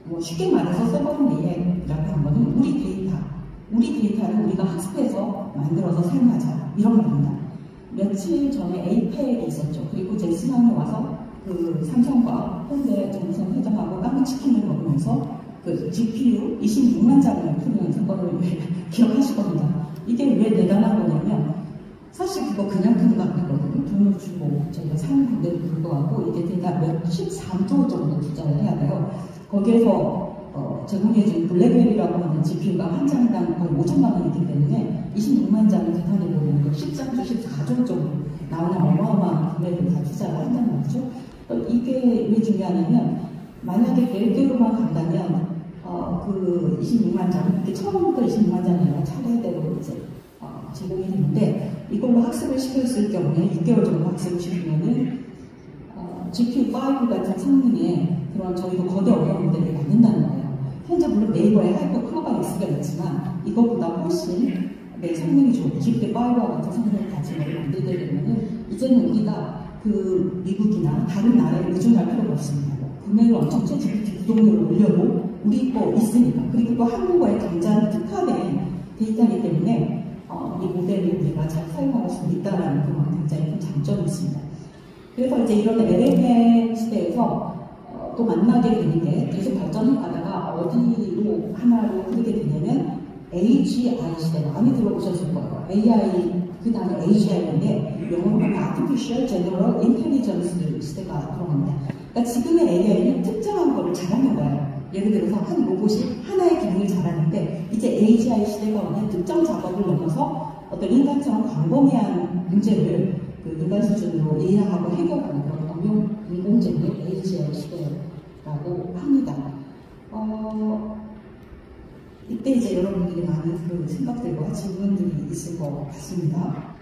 뭐 쉽게 말해서 서버링 AI라고 한 거는 우리 데이터를 우리가 학습해서 만들어서 사용하자 이런 말입니다. 며칠 전에 에이펙이 있었죠. 그리고 제 신앙에 와서 그 삼성과 현대 정무성 회장하고 깡치킨을 먹으면서 그 GPU 26만 장을 푸는 사건을 기억하실 겁니다. 이게 왜 대단한 거냐면 사실 그거 그냥 푸는 거 아니거든요. 돈을 주고 저희가 사는 건데도 불구하고 이게 대략 몇십 3조 정도 투자를 해야 돼요. 거기에서 제공해준 블랙베리라고 하는 GPU가 한 장당 거의 5천만 원이기 때문에 26만 장을 계산해보면 13조, 14조 정도 나오는 어마어마한 금액을 다 투자를 한다는 거죠. 이게 왜 중요하냐면 만약에 별도로만 간다면 그 26만 장, 이게 처음부터 26만 장이 아니라 차례대로 이제 제공이 되는데 이걸로 학습을 시켰을 경우에 6개월 정도 학습을 시키면은 GPU5 같은 성능에 그런 저희도 거대 어려운 모델을 만든다는 거예요. 현재 물론 네이버에 하이퍼 클로바 X가 있지만 이것보다 훨씬 성능이 좋고 GPU5와 같은 성능을 가진 걸 만들게 되면은 이제는 우리가 그 미국이나 다른 나라에 의존할 필요가 없습니다. 금액을 엄청 GPT 구독료를 올려도 우리 거 있으니까 그리고 또 한국어에 당장 특화된 데이터이기 때문에 이 모델을 우리가 잘 사용할 수 있다는 그런 굉장히 큰 장점이 있습니다. 그래서 이제 이런 LLM 시대에서 또 만나게 되는 게 계속 발전해 가다가 어디로 하나로 흐르게 되냐면 AGI 시대 많이 들어보셨을 거예요. AI 그 다음에 AGI인데 영어로 하면 Artificial General Intelligence 시대가 들어갑니다. 그러니까 지금의 AI는 특정한 거를 잘하는 거예요. 예를 들어서 한 로봇이 하나의 기능을 잘하는데 이제 AGI 시대가 오면 특정 작업을 넘어서 어떤 인간처럼 광범위한 문제를 그 인간 수준으로 이해하고 해결하는 그런 응용 인공지능 AGI 시대라고 합니다. 이때 이제 여러분들이 많은 그 생각들과 질문들이 있을 것 같습니다.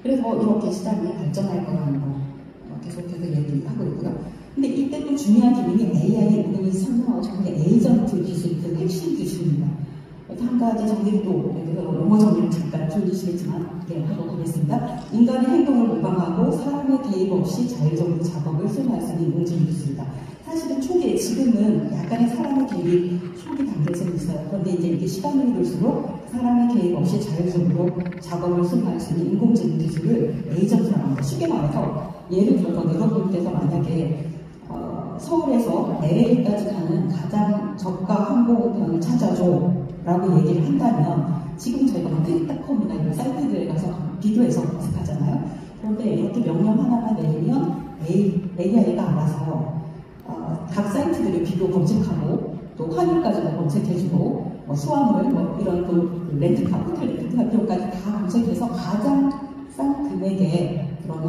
그래서 이렇게 시장이 발전할 거라는 거 계속해서 얘기하고 있고요. 근데 이때 또 중요한 기능이 AI, 우리 설명하고 정말 에이전트 기술, 그 핵심 기술입니다. 한 가지 정리를 또 용어 정리를 잠깐 들리시겠지만 하고 가겠습니다. 인간의 행동을 모방하고 사람의 개입 없이 자율적으로 작업을 수행할 수 있는 인공지능 기술이다. 사실은 초기에 지금은 약간의 사람의 개입이 초기 단계에 있어요. 그런데 이제 이게 시간이 흐를수록 사람의 개입 없이 자율적으로 작업을 수행할 수 있는 인공지능 기술을 에이전트라고 합니다. 쉽게 말해서 예를 들어서 여러분께서 만약에 서울에서 LA까지 가는 가장 저가 항공편을 찾아줘 라고 얘기를 한다면 지금 저희가 트립닷컴이나 이런 사이트들에 가서 비교해서 검색하잖아요. 그런데 이렇게 명령 하나만 내리면 AI가 알아서 각 사이트들을 비교 검색하고 또 환율까지도 검색해주고 수화물 이런 또 렌트카, 호텔 렌트카 비용까지 다 검색해서 가장 싼 금액의 그런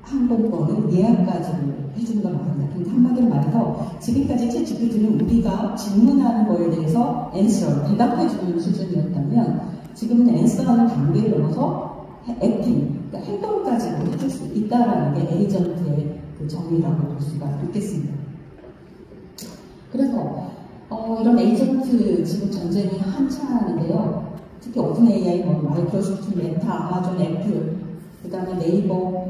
항공권을 예약까지도 해주는 걸 말합니다. 그러니까 한마디로 말해서 지금까지 챗GPT는 우리가 질문하는 거에 대해서 대답해주는 수준이었다면 지금은 앤서하는 단계를 넘어서 액팅, 그러니까 행동까지도 해줄 수 있다는 게 에이전트의 그 정의라고 볼 수가 있겠습니다. 그래서 이런 에이전트 지금 전쟁이 한창인데요. 특히 오픈 AI, 마이크로소프트, 메타, 아마존, 애플, 그 다음에 네이버,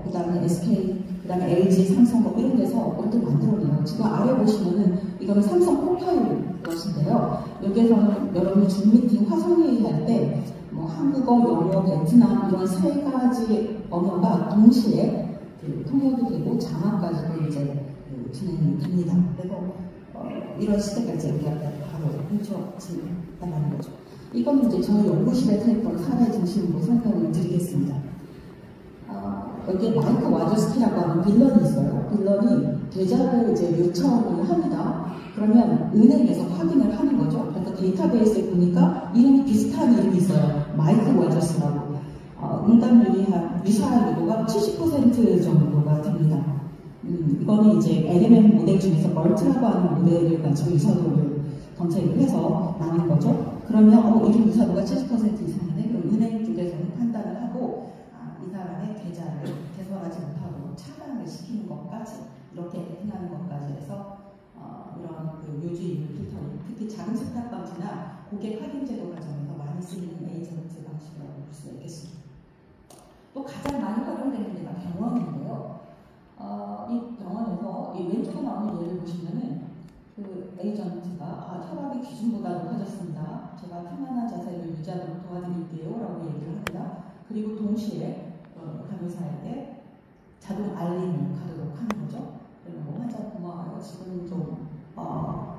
그 다음에 SK, 그 다음에 LG, 삼성 이런 데서 이렇게 만들어내요. 지금 아래 보시면은 이거는 삼성 포털 것인데요. 여기에서는 여러분이 줌 미팅, 화상회의 할 때 한국어, 영어, 베트남 이런 세 가지 언어가 동시에 통역이 되고 자막까지도 이제 진행이 됩니다. 그래서 이런 시대가 이제 우리가 바로 펼쳐진다는 거죠. 이건 이제 저희 연구실에 타입한 사례 중심으로 설명을 드리겠습니다. 여기에 마이크 와조스키라고 하는 빌런이 있어요. 빌런이 계좌를 이제 요청을 합니다. 그러면 은행에서 확인을 하는 거죠. 그래서 데이터베이스에 보니까 이름이 비슷한 이름이 있어요. 마이크 와조스라고. 응답률이 유사율도가 70% 정도가 됩니다. 이거는 이제 LMM 모델 중에서 멀트라고 하는 모델을 가지고 유사도를 검색을 해서 나눈 거죠. 그러면 이름 유사도가 70% 이상이네. 그럼 은행 쪽에서는 판단을 하고 이 사람의 계좌를 개설하지 못하고 차단을 시키는 것까지 이렇게 행하는 것까지 해서 이런 그 요주인을 필터링, 특히 작은 스타트업이나 고객 확인 제도 과정에서 많이 쓰이는 에이전트 방식이라고 볼 수 있겠습니다. 또 가장 많이 활용되는 데가 병원인데요. 이 병원에서 이 왼쪽에 나오는 예를 보시면은 그 에이전트가 혈압이 기준보다 높아졌습니다. 제가 편안한 자세를 유지하도록 도와드릴게요 라고 얘기를 합니다. 그리고 동시에 간호사에게 자동 알림을 가도록 하는 거죠. 그리고 환자 고마워요. 지금 좀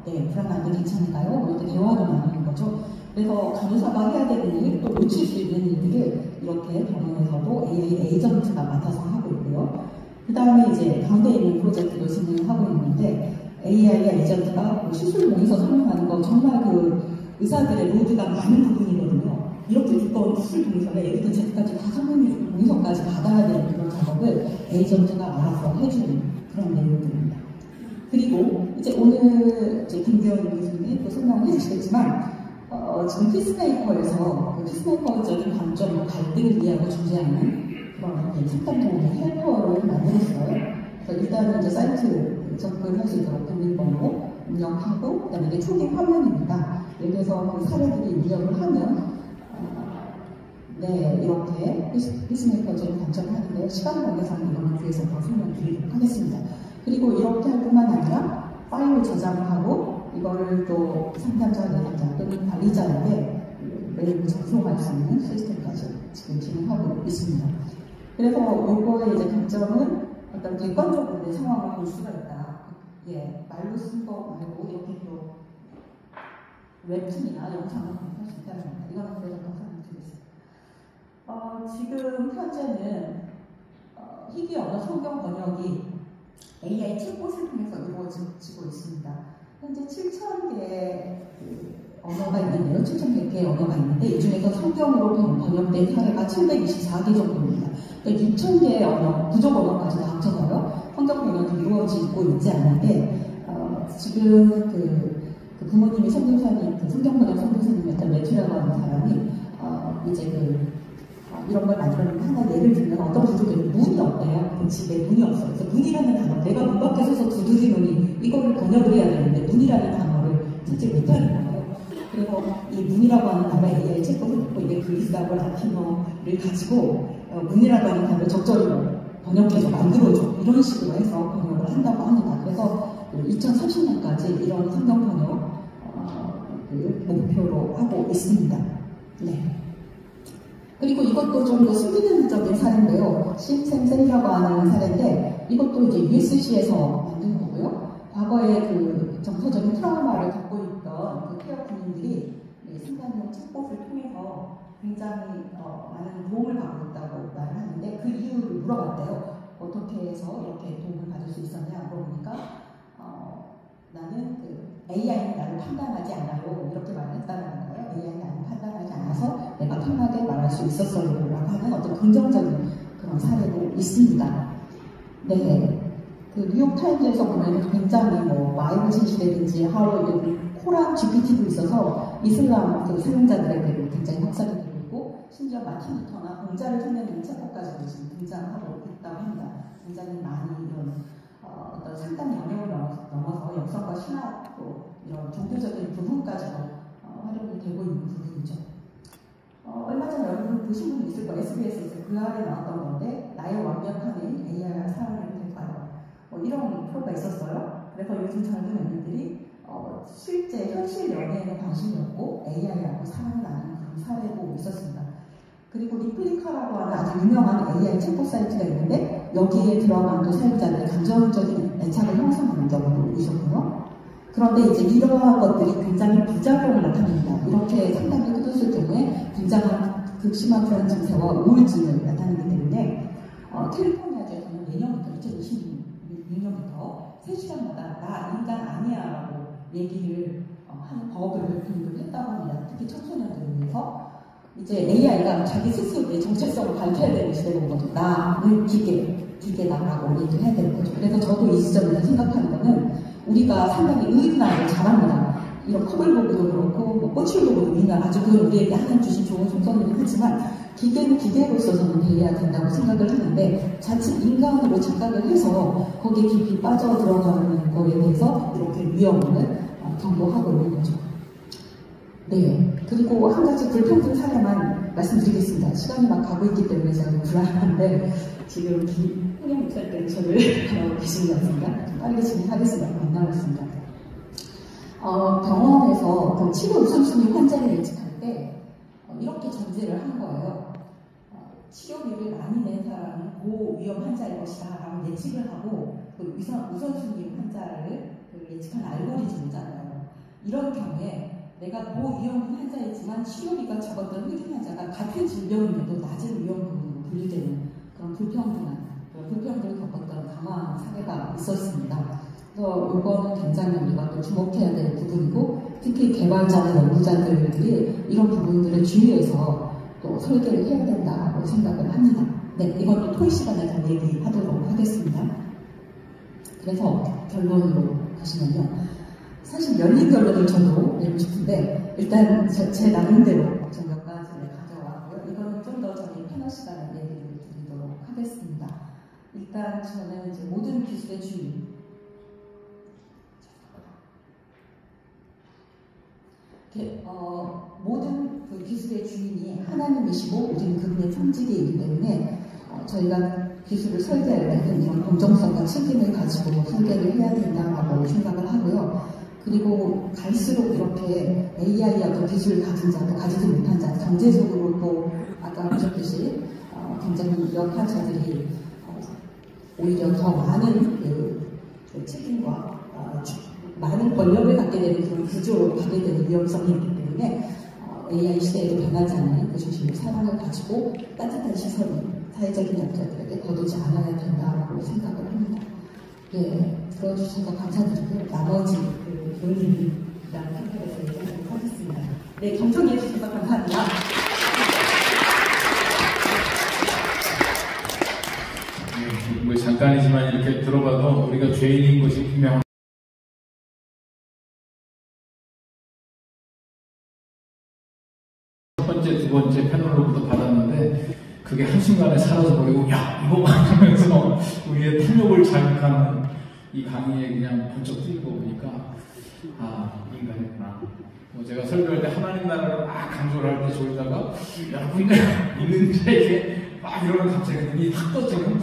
불안한데 괜찮을까요? 이렇게 대화도 나누는 거죠. 그래서 간호사가 해야 되는 일, 또 놓칠 수 있는 일들을 이렇게 병원에서도 AI 에이전트가 맡아서 하고 있고요. 그 다음에 이제 가운데 있는 프로젝트도 진행하고 있는데 AI 에이전트가 시술 봉에서 설명하는 거 정말 그 의사들의 로드가 많은 부분이거든요. 이렇게 두꺼운 시술 봉에서는 A부터 Z까지 다 설명해주고 봉에서까지 받아야 되는 그런 작업을 에이전트가 알아서 해주는 그런 내용들입니다. 그리고 이제 오늘 이제 김대원 교수님이 또 설명을 해주시겠지만 지금 피스메이커에서 피스메이커적인 관점과 갈등을 이해하고 중재하는 그런 상담 도우미 헬퍼를 만들었어요. 그래서 일단은 이제 사이트 접근할 수 있도록 비밀번호 입력하고 그다음에 이게 초기 화면입니다. 여기서 그 사례들이 입력을 하면 이렇게 피스메이커적인 관점을 하는데 시간 관계상 이거는 뒤에서 더 설명드리도록 하겠습니다. 그리고 이렇게 할 뿐만 아니라 파일을 저장을 하고 이거를 또 상담자 내담자 또는 관리자에게 메일로 전송할 수 있는 시스템까지 지금 진행하고 있습니다. 그래서 이거의 이제 강점은 어떤 객관적으로 상황을 볼 수가 있다. 말로 쓴 거 말고 이렇게 또 웹툰이나 영상을 할 수 있다는 겁니다. 이거는 그래서 설명드리겠습니다. 지금 현재는 희귀 언어 성경 번역이 AI 챗봇을 통해서 이루어지고 있습니다. 현재 7,000개의 언어가 있는데요. 7,100개의 언어가 있는데 이 중에서 성경으로 번역된 사례가 724개 정도입니다. 그러니까 6,000개의 언어, 부족 언어까지 다 합쳐서요. 성경 번역이 이루어지고 있지 않은데 지금 그 부모님이 선교사님, 그 성경 번역 선교사님이었던 매튜라고 하는 사람이 이제 이런 걸 만들었는데 하나 예를 들면 어떤 부족에는 문이 없대요. 그 집에 문이 없어요. 그래서 문이라는 단어, 내가 문 밖에 서서 두드리노니 이거를 번역을 해야 되는데 문이라는 단어를 찾지 못하는 거예요. 그리고 이 문이라고 하는 단어의 AI 챗봇을 듣고 이게 그리스하고 라틴어를 가지고 문이라고 하는 단어를 적절히 번역해서 만들어줘 이런 식으로 해서 번역을 한다고 합니다. 그래서 2030년까지 이런 성경 번역 목표로 하고 있습니다. 네. 그리고 이것도 좀 더 수비능적인 사례인데요. 심생셀이라고 하는 사례인데 이것도 이제 USC에서 만든 거고요. 과거에 그 정서적인 트라우마를 갖고 있던 그 케어 군인들이 순간용 챗봇을 통해서 굉장히 많은 도움을 받고 있다고 말을 하는데 그 이유를 물어봤대요. 어떻게 해서 이렇게 도움을 받을 수 있었냐 물어보니까 나는 AI는 나를 판단하지 않아요. 이렇게 말했다는 거예요. AI는 나를 판단하지 않아서 내가 편하게 말할 수 있었어요. 라고 하는 어떤 긍정적인 그런 사례도 있습니다. 네. 그 뉴욕타임즈에서 보면 굉장히 마이브 진실이라든지 코란 GPT도 있어서 이슬람 그 사용자들에게 굉장히 확산이 되고 있고 심지어 마틴 루터나 공자를 찾는 챗봇까지도 지금 등장하고 있다고 합니다. 굉장히 많이 이런 어떤 상당 영역을 넘어서 역사과 신학 또 이런 종교적인 부분까지도 활용이 되고 있는 부분이죠. 얼마 전에 여러분 보신 분이 있을 거예요. SBS에서 그 아래 나왔던 건데 나의 완벽한 AI를 사용해도 될까요? 이런 프로가 있었어요. 그래서 요즘 젊은 연인들이 실제 현실 연애에는 관심이 없고 AI라고 사랑을 나누는 그런 사례도 있었습니다. 그리고 리플리카라고 하는 아주 유명한 AI 챗봇 사이트가 있는데 여기에 들어간 또 사용자들의 감정적인 애착을 형성하는 경우도 있었고요. 그런데 이제 이러한 것들이 굉장히 부작용을 나타냅니다. 이렇게 상담을 끊었을 경우에 굉장한 극심한 불안 증세와 우울증을 나타내기 때문에 캘리포니아주에서는 내년부터 2026년부터 3시간마다 나 인간 아니야 라고 얘기를 하는 법을 도입을 했다고 합니다. 특히 청소년들을 위해서 이제 AI가 자기 스스로의 정체성을 밝혀야 되는 시대가 오거든요. 나는 기계다라고 얘기를 해야 되는 거죠. 그래서 저도 이 시점에서 생각하는 거는 우리가 상당히 의인화를 잘합니다. 이런 컵을 보고도 그렇고 꽃을 보고도 우리가 아주 그건 우리에게 하나님 주신 좋은 종선이긴 하지만 기계는 기계로 있어서는 돼야 된다고 생각을 하는데 자칫 인간으로 착각을 해서 거기에 깊이 빠져 들어가는 거에 대해서 이렇게 위험을 경고하고 있는 거죠. 네. 그리고 한 가지 불평등 사례만 말씀드리겠습니다. 시간이 막 가고 있기 때문에 제가 좀 불안한데, 지금 홍영 목사님께서 저를 바라보고 계신 것 같습니다. 좀 빠르게 진행하겠습니다. 안 남았습니다. 병원에서 그 치료 우선순위 환자를 예측할 때, 이렇게 전제를 한 거예요. 치료비를 많이 낸 사람은 고위험 환자일 것이다 라고 예측을 하고, 그 우선순위 환자를 예측하는 알고리즘이잖아요. 이런 경우에 내가 고위험 환자이지만 치료비가 적었던 흑인 환자가 같은 질병임에도 낮은 위험군으로 분류되는 그런 불평등을 겪었던 가망 사례가 있었습니다. 그래서 이거는 굉장히 우리가 또 주목해야 될 부분이고, 특히 개발자나 연구자들이 이런 부분들을 주의해서 또 설계를 해야 된다고 생각을 합니다. 네, 이것도 토의 시간에 더 얘기하도록 하겠습니다. 그래서 결론으로 가시면요. 사실 열린 결론을 저도 내고 싶은데, 일단 제 나름대로 좀 몇 가지를 가져왔고요. 이거는 좀 더 저희 패널 시간에 얘기를 드리도록 하겠습니다. 일단 저는 이제 모든 기술의 주인, 모든 그 기술의 주인이 하나님이시고 우리는 그분의 총직이기 때문에 저희가 기술을 설계할 때는 이런 공정성과 책임을 가지고 설계를 해야 된다고 생각을 하고요. 그리고 갈수록 이렇게 AI의 어떤 기술을 가진 자도 가지지 못한 자, 경제적으로 또 아까 보셨듯이 굉장히 역할자들이 오히려 더 많은 그 책임과 많은 권력을 갖게 되는 그런 구조로 가게 되는 위험성이 있기 때문에 AI 시대에도 변하지 않는 그 중심의 사랑을 가지고 따뜻한 시선이 사회적인 약자들에게 거두지 않아야 된다고 생각을 합니다. 예, 들어주셔서 감사드리고요. 나머지 그 논의라는 상태에서 얘기하도록 하겠습니다. 네, 경청해 주셔서 감사합니다. 네, 뭐 잠깐이지만 이렇게 들어봐도 우리가 죄인인 것이 분명한 첫 번째, 두 번째 패널로부터 받았는데 그게 한순간에 사라져버리고 야 이거 하면서 우리의 탐욕을 자극하는 이 강의에 그냥 번쩍 뜨이고 보니까 아 인간이구나. 뭐 제가 설교할 때 하나님 나라를 막 강조를 할 때 저기다가 여러분들 있는 자에게 막 이러면 갑자기 눈이 확 떠지는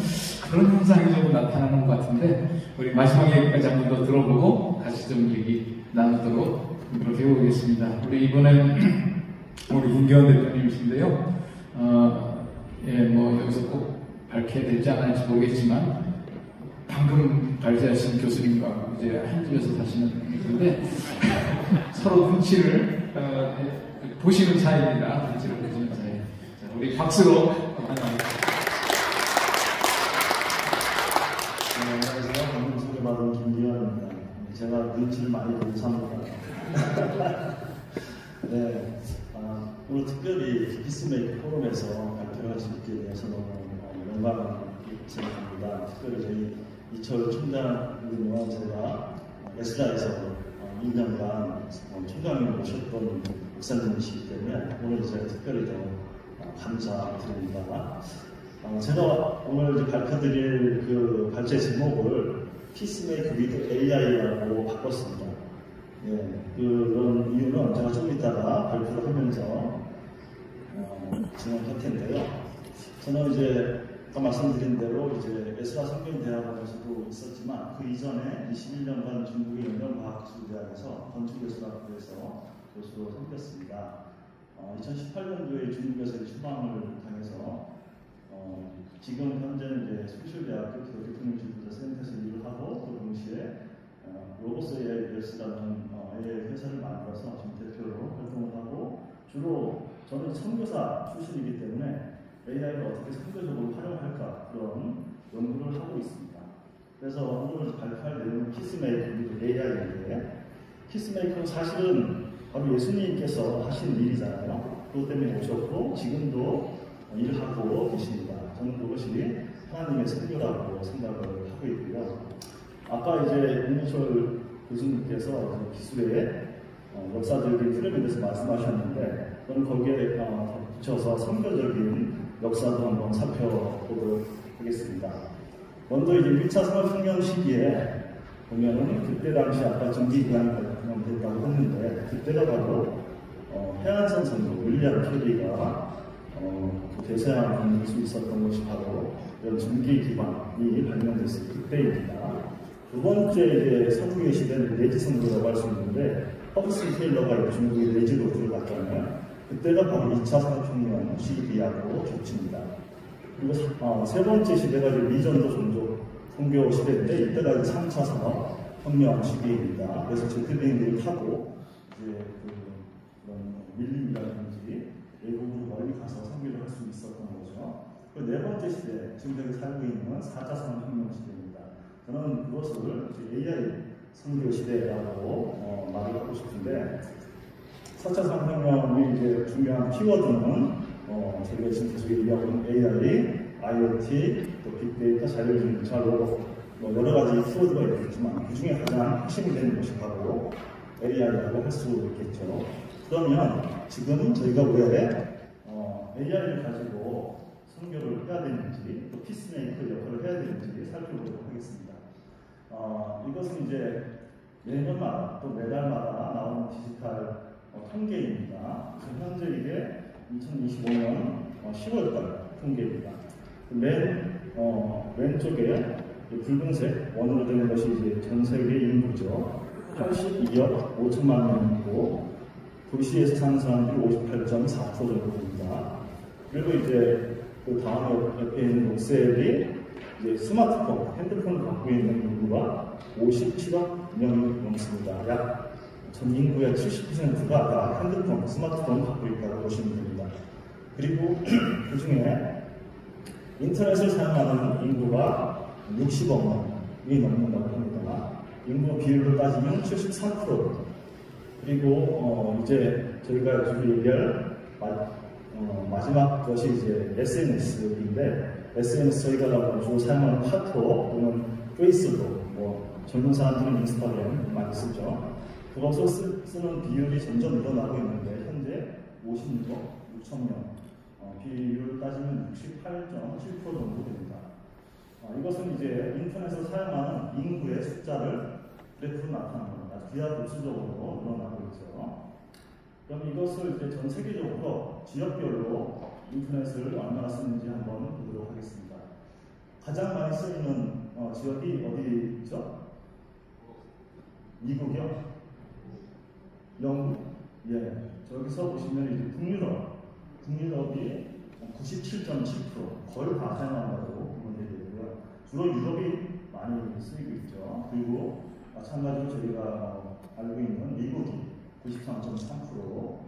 그런 현상이 좀 나타나는 것 같은데 우리 마지막 얘기까지 한 번 더 들어보고 같이 좀 얘기 나누도록 그렇게 해보겠습니다. 우리 이번엔 우리 김기현 대표님이신데요. 예, 뭐 여기서 꼭 밝혀야 될지 안 할지 모르겠지만 방금 발제하신 교수님과 이제 한 집에서 사시는 분인데 서로 눈치를 보시는 사이입니다. 눈치를 보시는 사이. 자, 우리 박수로 환영합니다. 안녕하세요. 방금 소개받은 김기현입니다. 제가 눈치를 많이 보는 사람입니다. 네, 오늘 특별히 피스메이커 포럼에서 발표를 할 수 있게 돼서 너무 영광입니다. 특별히 저희 이철 총장님과 제가 에스라에서 2년간 총장님을 모셨던 목사님이시기 때문에 오늘 제가 특별히 더 감사드립니다. 제가 오늘 이제 발표드릴 그 발제 제목을 피스메이커 위드 AI라고 바꿨습니다. 예, 그런 이유는 제가 좀 이따가 발표를 하면서 진행할 텐데요. 저는 이제 아까 말씀드린 대로 이제 에스라 성경대학원에서도 있었지만 그 이전에 21년간 중국의 연령과학기술대학에서 건축예술학부에서 교수로 섬겼습니다. 2018년도에 중국에서 추방을 당해서 지금 현재는 이제 수실대학교 대통령 주도자 센터에서 일을 하고 또 동시에 로보스 AIS라는 AI 회사를 만들어서 지금 대표로 활동을 하고 주로 저는 선교사 출신이기 때문에 AI를 어떻게 선교적으로 활용할까 그런 연구를 하고 있습니다. 그래서 오늘 발표할 내용은 피스메이커 AI인데 피스메이커는 사실은 바로 예수님께서 하신 일이잖아요. 그것 때문에 오셨고 지금도 일을 하고 계십니다. 저는 그것이 하나님의 선교라고 생각을 하고 있고요. 아까 이제 윤희철 교수님께서 기술의 역사적인 흐름에 대해서 말씀하셨는데 저는 거기에 붙여서 선교적인 역사도 한번 살펴보도록 하겠습니다. 먼저 이제 1차 산업혁명 시기에 보면은 그때 당시 아까 전기기관이 발명됐다고 했는데 그때가 바로 해안선 선교 윌리엄 캐리가 대서양을 건널 수 있었던 것이 바로 이런 전기 기반이 발명됐을 그때입니다. 두 번째 이제 선교의 시대는 내지 선교라고 할 수 있는데 허브슨 테일러가 중국의 내지로 들어갔다면 그때가 바로 2차 산업혁명 시기하고 겹칩니다. 그리고 세 번째 시대가 이제 미전도 종족 선교 시대인데 이때가 이제 3차 산업혁명 시기입니다. 그래서 제트비행기를 타고 이제 그런 밀림이라든지 외국으로 멀리 가서 선교를 할 수 있었던 거죠. 그 네 번째 시대, 지금 저기 살고 있는 4차 산업혁명 시대입니다. 저는 그것을 AI 선교 시대라고 말을 하고 싶은데 4차 산업혁명의 이제 중요한 키워드는 저희가 지금 계속 얘기하고 있는 AI, IoT, 또 빅데이터, 자율주행차, 로봇 여러 가지 키워드가 있겠지만 그 중에 가장 핵심이 되는 것이 바로 AI라고 할 수 있겠죠. 그러면 지금 저희가 왜 AI를 가지고 선교를 해야 되는지 또 피스메이커 역할을 해야 되는지 살펴보도록 하겠습니다. 이것은 이제 매년마다 또 매달마다 나오는 디지털 통계입니다. 현재 이게 2025년 10월달 통계입니다. 맨 왼쪽에 붉은색 원으로 되는 것이 이제 전 세계 인구죠. 82억 5천만 명이고 도시에서 사는 사람들이 58.4% 정도 됩니다. 그리고 이제 그 다음 옆에 있는 녹색이 이제 스마트폰, 핸드폰을 갖고 있는 인구가 57억 명이 넘습니다. 약 전 인구의 70%가 다 핸드폰, 스마트폰을 갖고 있다고 보시면 됩니다. 그리고 그 중에 인터넷을 사용하는 인구가 60억 명이 넘는다고 합니다. 인구 비율로 따지면 73%. 그리고 이제 저희가 지금 얘기할 마지막 것이 이제 SNS인데 SNS 저희가 주로 사용하는 카톡 또는 페이스북, 젊은 사람들은 인스타그램 많이 쓰죠. 그것을 쓰는 비율이 점점 늘어나고 있는데 현재 56억 6천 명, 비율을 따지면 68.7% 정도 됩니다. 이것은 이제 인터넷을 사용하는 인구의 숫자를 그래프로 나타나는 겁니다. 기하급수적으로 늘어나고 있죠. 그럼 이것을 이제 전 세계적으로 지역별로 인터넷을 얼마나 쓰는지 한번 보도록 하겠습니다. 가장 많이 쓰이는 지역이 어디 있죠? 미국이요? 영국? 예. 저기서 보시면 이제 북유럽이 97.7% 거의 다 사용한다고 보면 되고요. 주로 유럽이 많이 쓰이고 있죠. 그리고 마찬가지로 저희가 알고 있는 미국이 93.3%,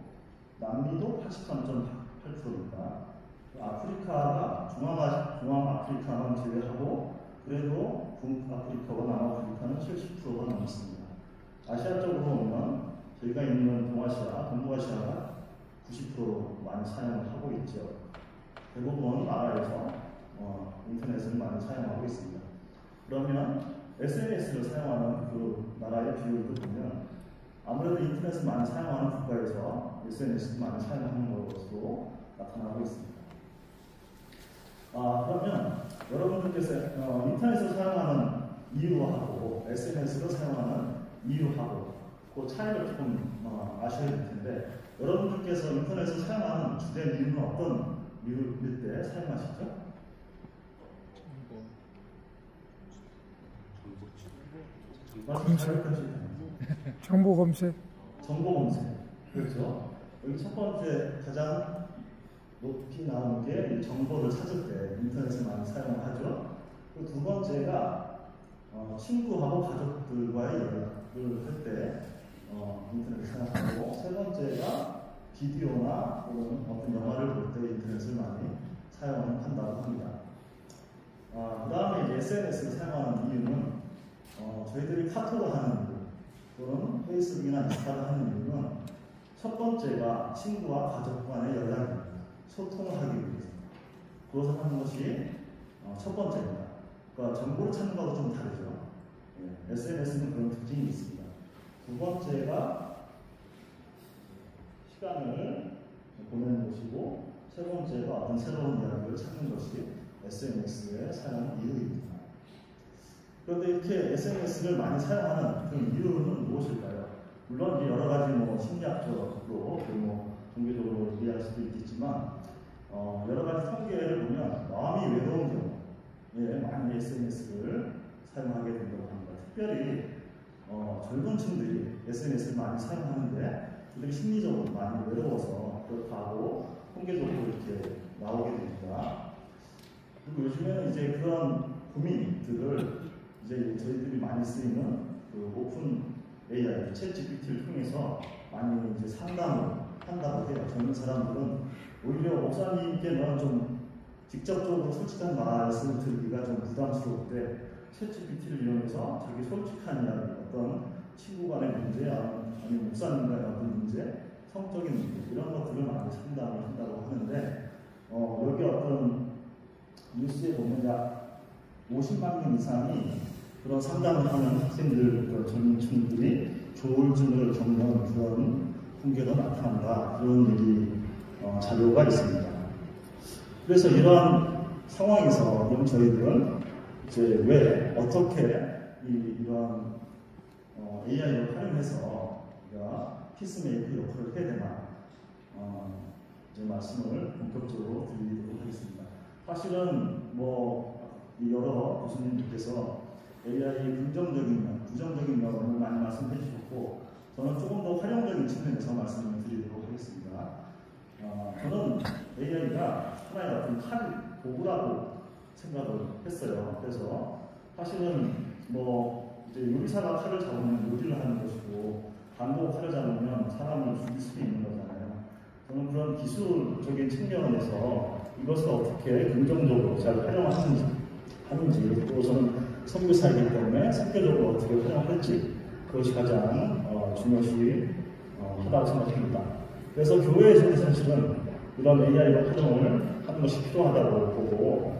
남미도 83.8%입니다. 아프리카가 중앙아프리카만 제외하고 그래도 북아프리카와 남아프리카는 70%가 넘습니다. 아시아 쪽으로 오면 저희가 있는 동북아시아가 90% 많이 사용을 하고 있죠. 대부분 나라에서 인터넷을 많이 사용하고 있습니다. 그러면 SNS를 사용하는 그 나라의 비율도 보면 아무래도 인터넷을 많이 사용하는 국가에서 SNS를 많이 사용하는 것으로 나타나고 있습니다. 그러면 여러분들께서 인터넷을 사용하는 이유하고 SNS를 사용하는 이유하고 그 차이를 조금 아셔야 될 텐데 여러분들께서 인터넷을 사용하는 주된 이유는 어떤 이유일 때 사용하시죠? 정보 검색. 정보 검색. 그렇죠. 여기 첫 번째 가장 높이 나오는 게 정보를 찾을 때 인터넷을 많이 사용을 하죠. 그 두 번째가 친구하고 가족들과의 연락을 할 때 인터넷을 사용하고 세 번째가 비디오나 또는 어떤 영화를 볼 때 인터넷을 많이 사용한다고 합니다. 그 다음에 이제 SNS를 사용하는 이유는 저희들이 카톡을 하는 이유 또는 페이스북이나 인스타를 하는 이유는 첫 번째가 친구와 가족 간의 연락입니다. 소통을 하기 위해서 그것을 하는 것이 첫 번째입니다. 그러니까 정보를 찾는 것과 좀 다르죠. SNS는 그런 특징이 있습니다. 두 번째가 시간을 보내는 것이고 세 번째가 어떤 새로운 이야기를 찾는 것이 SNS의 사용 이유입니다. 그런데 이렇게 SNS를 많이 사용하는 그 이유는 무엇일까요? 물론 이제 여러 가지 뭐 심리학적으로 뭐 종교적으로 이해할 수도 있겠지만 여러 가지 통계를 보면 마음이 외로운 경우에 많이 SNS를 사용하게 된다고 합니다. 특별히 젊은 층들이 SNS를 많이 사용하는데 그들이 심리적으로 많이 외로워서 그렇다고 통계적으로 이렇게 나오게 됩니다. 그리고 요즘에는 이제 그런 고민들을 이제 저희들이 많이 쓰이는 그 오픈 AI, 챗 GPT를 통해서 많이 이제 상담을 한다고 해요. 젊은 사람들은 오히려 목사님께는 좀 직접적으로 솔직한 말씀 드리기가 좀 부담스러운데 챗 GPT를 이용해서 자기 솔직한 이야기, 어떤 친구 간의 문제, 아니면 목사님 간의 어떤 문제, 성적인 문제 이런 것들을 많이 상담을 한다고 하는데 여기 어떤 뉴스에 보면 약 50만 명 이상이 그런 상담을 하는 학생들, 그런 젊은 층들이 조울증을 겪는 그런 통계가 나타난다. 그런 얘기 자료가 있습니다. 그래서 이러한 상황에서 저희들은 이제 왜 어떻게 이러한 AI를 활용해서 우리가 피스메이커 역할을 해야 되나 이제 말씀을 본격적으로 드리도록 하겠습니다. 사실은 뭐 여러 교수님들께서 AI의 긍정적인 면, 부정적인 면을 많이 말씀해 주셨고 저는 조금 더 활용적인 측면에서 말씀을 드리도록 하겠습니다. 저는 AI가 하나의 어떤 도구라고 생각을 했어요. 그래서 사실은 뭐 이제 요리사가 칼을 잡으면 요리를 하는 것이고 간호가 칼을 잡으면 사람을 죽일 수도 있는 거잖아요. 저는 그런 기술적인 측면에서 이것을 어떻게 긍정적으로 잘 활용하는지 또 저는 선교사이기 때문에 선교적으로 어떻게 활용할지 그것이 가장 중요시 하다고 생각합니다. 그래서 교회에서는 사실은 이런 AI로 활용을 하는 것이 필요하다고 보고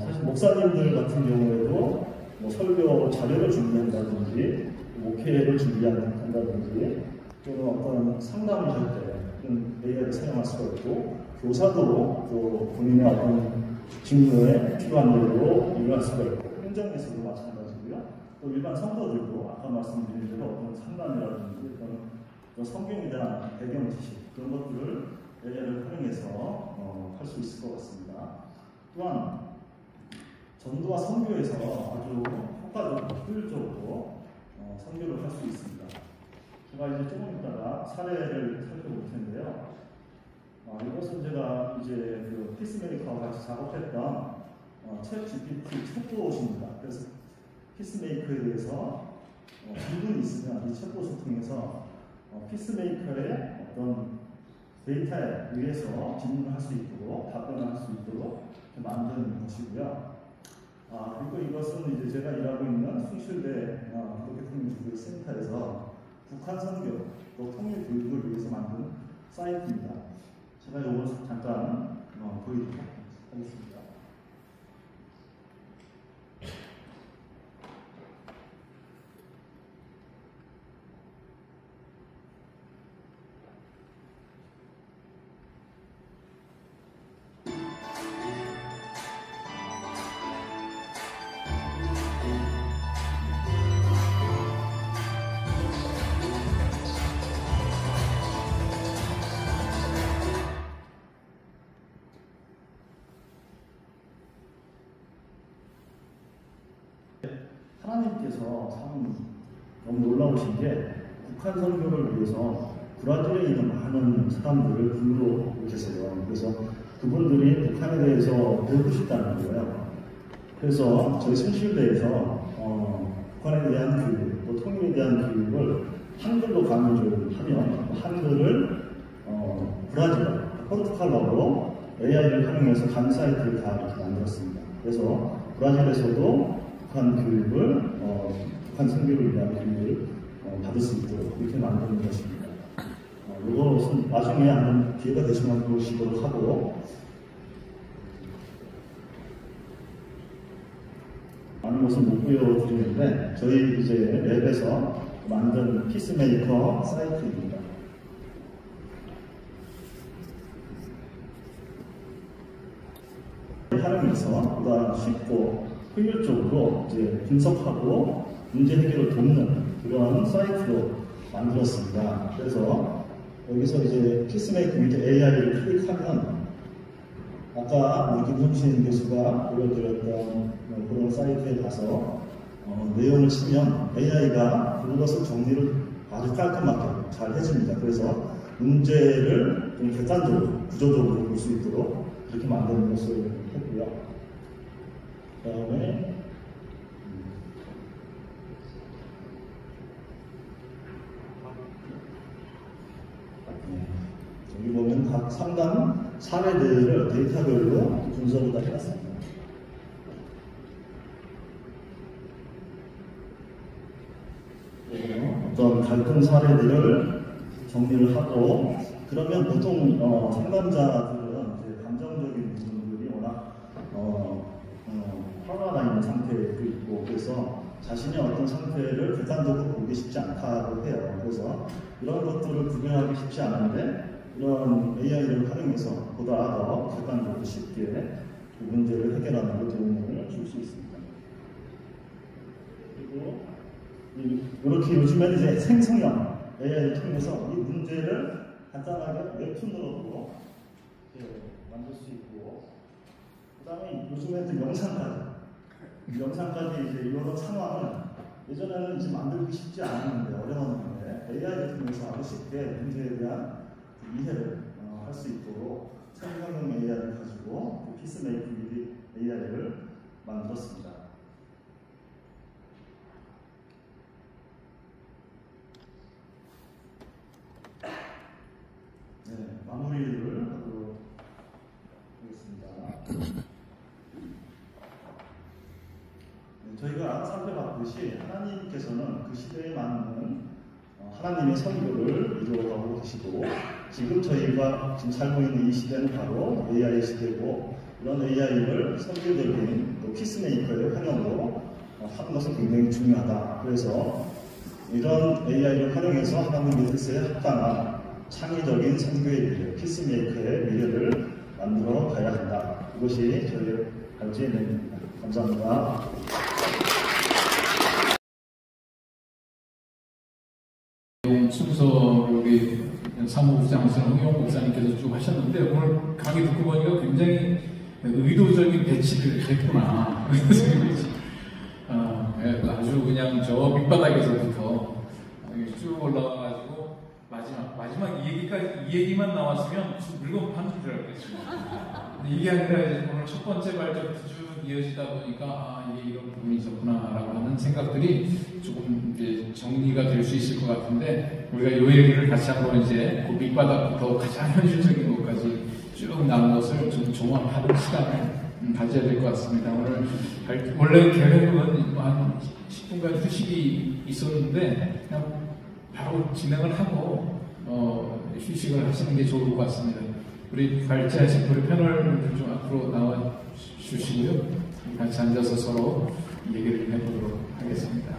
사실 목사님들 같은 경우에도 뭐 설교 자료를 준비한다든지 목회를 준비한다든지 또는 어떤 상담을 할 때 AI를 사용할 수가 있고 교사도 또 본인의 어떤 직무에 필요한 대로 이용할 수가 있고 행정에서도 마찬가지고요. 또 일반 성도들도 아까 말씀드린 대로 어떤 상담이라든지 또는 성경에 대한 배경 지식 그런 것들을 AI를 활용해서 할 수 있을 것 같습니다. 또한 전도와 선교에서 아주 효과적으로 효율적으로 선교를 할 수 있습니다. 제가 이제 조금 있다가 사례를 살펴볼 텐데요. 이것은 제가 이제 그 피스메이커와 같이 작업했던 챗 GPT 챗봇입니다. 그래서 피스메이커에 대해서 질문이 있으면 이 챗봇을 통해서 피스메이커의 어떤 데이터에 의해서 질문을 할 수 있도록 답변을 할 수 있도록 만드는 것이고요. 그리고 이것은 이제 제가 일하고 있는 숭실대 기독교통일주교 센터에서 북한 선교 또 통일 교육을 위해서 만든 사이트입니다. 제가 이걸 잠깐 보여드리도록 하겠습니다. 하나님께서 참 너무 놀라우신 게 북한 선교를 위해서 브라질에 있는 많은 사람들을 불러오고 계세요. 그래서 그분들이 북한에 대해서 배우고 싶다는 거예요. 그래서 저희 숭실대에서 북한에 대한 교육, 또 통일에 대한 교육을 한글로 강의를 하면 한글을 브라질어, 포르투갈어로 AI를 활용해서 강의 사이트를 다 이렇게 만들었습니다. 그래서 브라질에서도 북한 교육을, 북한 선교를 위한 교육을 받을 수 있도록 이렇게 만드는 것입니다. 이것은 나중에 한번 기회가 되시면 보시도록 하고, 많은 것을 못 보여드리는데, 저희 이제 랩에서 만든 피스메이커 사이트입니다. 활용해서 보다 쉽고 효율적으로 이제 분석하고 문제 해결을 돕는 그러한 사이트로 만들었습니다. 그래서 여기서 이제 피스메이크 위드 AI를 클릭하면 아까 우리 김성신 교수가 보여드렸던 그런 사이트에 가서 내용을 치면 AI가 그것을 정리를 아주 깔끔하게 잘 해줍니다. 그래서 문제를 좀 객관적으로, 구조적으로 볼 수 있도록 그렇게 만드는 것을 했고요. 그 다음에 여기 보면 각 상담 사례들을 데이터별로 분석을 다 해놨습니다. 어떤 갈등 사례들을 정리를 하고, 그러면 보통 상담자들은 이제 감정적인 부분들이 워낙 화가 나 있는 상태도 있고, 그래서 자신의 어떤 상태를 객관적으로 보기 쉽지 않다고 해요. 그래서 이런 것들을 구별하기 쉽지 않은데 이런 AI를 활용해서 보다 더 객관적으로 쉽게 그 문제를 해결하는 데 도움을 줄 수 있습니다. 그리고 이렇게 요즘에는 이제 생성형 AI를 통해서 이 문제를 간단하게 웹툰으로도 만들 수 있고, 그 다음에 요즘에 또 영상까지 이제 이런 상황을 예전에는 이제 만들기 쉽지 않았는데 어려웠는데 AI를 통해서 아주 쉽게 문제에 대한 이해를 할 수 있도록 생성형 AI를 가지고 피스메이크 AI를 만들었습니다. 네, 마무리를 하도록 하겠습니다. 저희가 살펴봤듯이 하나님께서는 그 시대에 맞는 하나님의 선교를 이루어가고 계시고, 지금 저희가 지금 살고 있는 이 시대는 바로 AI 시대고, 이런 AI를 선교적인 또 피스메이커의 활용으로 하는 것은 굉장히 중요하다. 그래서 이런 AI를 활용해서 하나님의 뜻에 합당한 창의적인 선교의 미래, 피스메이커의 미래를 만들어 가야 한다. 이것이 저희의 발제의 내용입니다. 감사합니다. 순서를 우리 사무국장이신 홍영 목사님께서 쭉 하셨는데, 오늘 강의 듣고 보니까 굉장히 의도적인 배치를 했구나. 아주 그냥 저 밑바닥에서부터 쭉 올라와가지고 마지막 이 얘기만 나왔으면 물건 파는 줄 알겠죠. 이게 아니라 오늘 첫 번째 발전부터 쭉 이어지다 보니까 이게 이런 부분이 있었구나라고 하는 생각들이 조금 이제 정리가 될 수 있을 것 같은데, 우리가 이 얘기를 다시 한번 이제 그 밑바닥부터 가장 현실적인 것까지 쭉 나온 것을 좀 종합하는 시간을 가져야 될 것 같습니다. 오늘 원래 계획은 한 10분간 휴식이 있었는데 그냥 바로 진행을 하고 휴식을 하시는 게 좋을 것 같습니다. 우리 발제하신 우리 패널분들 좀 앞으로 나와 주시고요. 같이 앉아서 서로 얘기를 해보도록 하겠습니다.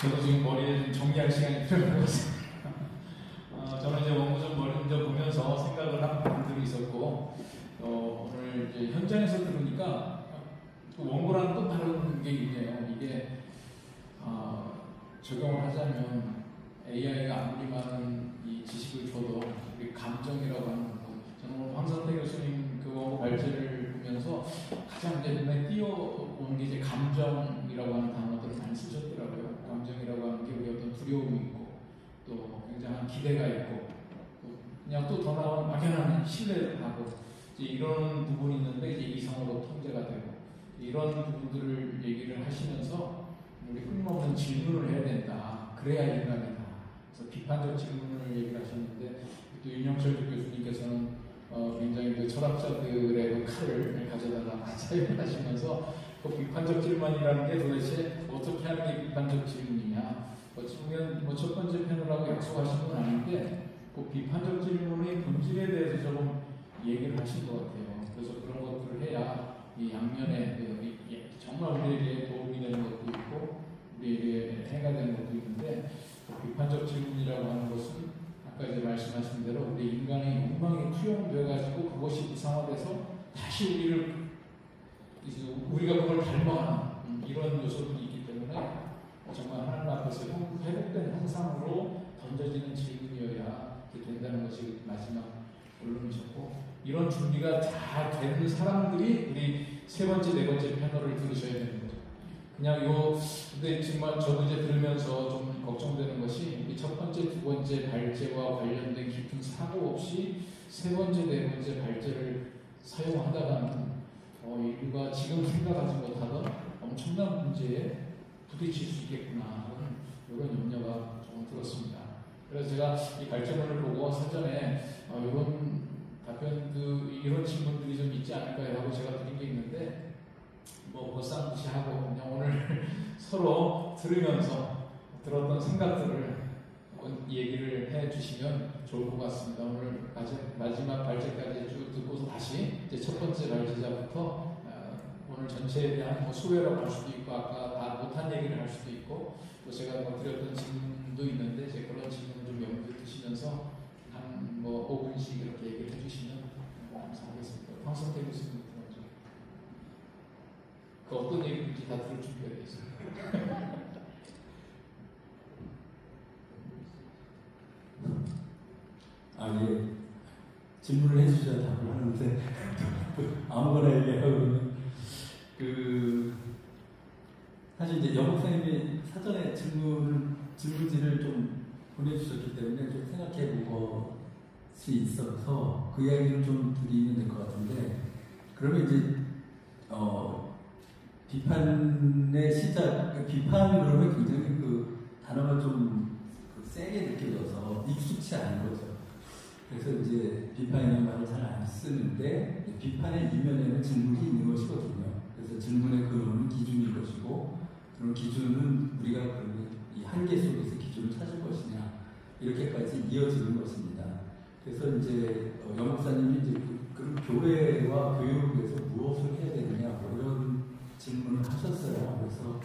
저도 지금 머리에 좀 정리할 시간이 필요한 것 같습니다. 저는 이제 원고전 먼저 보면서 생각을 한 부분들이 있었고, 오늘 이제 현장에서 들으니까 원고랑 또 다른 게 있네요. 이게 적용을 하자면 AI가 아무리 많은 이 지식을 줘도 감정이라고 하는 거, 저는 오늘 황선태 교수님 그 원고 발제를 보면서 가장 이제 눈에 띄어오는 게 이제 감정이라고 하는 단어들을 많이 쓰셨더라고요. 감정이라고 하는 게 우리 어떤 두려움이 있고, 또 굉장한 기대가 있고, 또 그냥 또 더 나아가는 막연한 신뢰를 하고, 이제 이런 부분이 있는데 이제 이성으로 통제가 되고, 이런 부분들을 얘기를 하시면서 우리 끊임없는 질문을 해야 된다. 그래야 인간이다. 그래서 비판적 질문을 얘기를 하셨는데, 또 윤영철 교수님께서는 굉장히 그 철학자들의 그 칼을 가져다가 사용을 하시면서 그 비판적 질문이라는 게 도대체 어떻게 하는 게 비판적 질문이냐. 어쩌면 첫 번째 패널하고 약속하신 건 아닌데 그 비판적 질문의 본질에 대해서 조금 얘기를 하신 것 같아요. 그래서 그런 것들을 해야 이 양면에 정말 우리에게 도움이 되는 것도 있고 우리에게 해가 되는 것도 있는데, 그 비판적 질문이라고 하는 것은 아까 이제 말씀하신 대로 우리 인간의 욕망이 투영돼가지고 그것이 이상화돼서 다시 우리가 그걸 닮아가는 이런 요소들이 있기 때문에 정말 하나님 앞에서 회복된 형상으로 던져지는 질문이어야 된다는 것이 마지막 결론이셨고, 이런 준비가 다 되는 사람들이 우리 세 번째, 네 번째 패널을 들으셔야 되는 거죠. 근데 정말 저도 이제 들으면서 좀 걱정되는 것이 이 첫 번째, 두 번째 발제와 관련된 깊은 사고 없이 세 번째, 네 번째 발제를 사용하다가는 인류가 지금 생각하지 못하던 엄청난 문제에 부딪힐 수 있겠구나 하는 이런 염려가 조금 들었습니다. 그래서 제가 이 발제문을 보고 사전에 이런 답변 이런 질문들이 좀 있지 않을까 하고 제가 드린 게 있는데 쌍무시하고 그냥 오늘 서로 들으면서 들었던 생각들을 얘기를 해주시면 좋을 것 같습니다. 오늘 마지막 발제까지 쭉 듣고서 다시 이제 첫 번째 발제자부터 오늘 전체에 대한 소회라고 할 수도 있고 아까 다 못한 얘기를 할 수도 있고 또 제가 드렸던 질문도 있는데 제 그런 질문 좀 염두에 두시면서 한 5분씩 이렇게 얘기를 해주시면 감사하겠습니다. 황성태 교수님 먼저. 그 어떤 얘기인지 다 들을 준비가 되어 있습니다. 예. 질문을 해주셔야 답을 하는데 아무거나 얘기하고 사실 이제 여 목사님이 사전에 질문지를 좀 보내주셨기 때문에 좀 생각해 볼 것이 있어서 그 이야기를 좀 드리면 될 것 같은데, 그러면 이제 비판의 시작, 비판 그러면 굉장히 단어가 좀 세게 느껴져서 익숙치 않은 거죠. 그래서 이제 비판이라는 말을 잘 안 쓰는데 비판의 이면에는 질문이 있는 것이거든요. 그래서 질문의 근원은 기준일 것이고, 그런 기준은 우리가 그러면 이 한계 속에서 기준을 찾을 것이냐 이렇게까지 이어지는 것입니다. 그래서 이제 여 목사님이 이제 그 교회와 교육에서 무엇을 해야 되느냐 이런 질문을 하셨어요. 그래서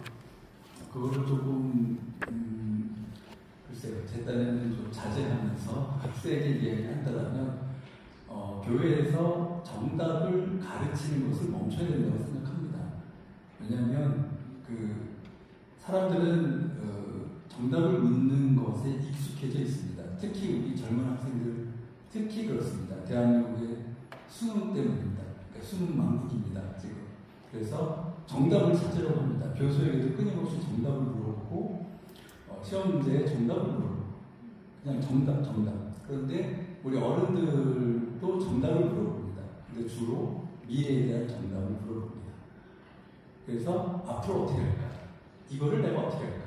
그거를 조금 글쎄요, 제 딴에는 좀 자제하면서 세게 이야기한다면 교회에서 정답을 가르치는 것을 멈춰야 된다고 생각합니다. 왜냐하면 사람들은 정답을 묻는 것에 익숙해져 있습니다. 특히 우리 젊은 학생들 특히 그렇습니다. 대한민국의 수능 때문입니다. 그러니까 수능 망국입니다, 지금. 그래서 정답을 찾으려고 합니다. 교수에게도 끊임없이 정답을 물어보고 시험 문제에 정답을 물어보고 그냥 정답. 그런데 우리 어른들도 정답을 물어봅니다. 근데 주로 미래에 대한 정답을 물어봅니다. 그래서 앞으로 어떻게 할까? 이거를 내가 어떻게 할까?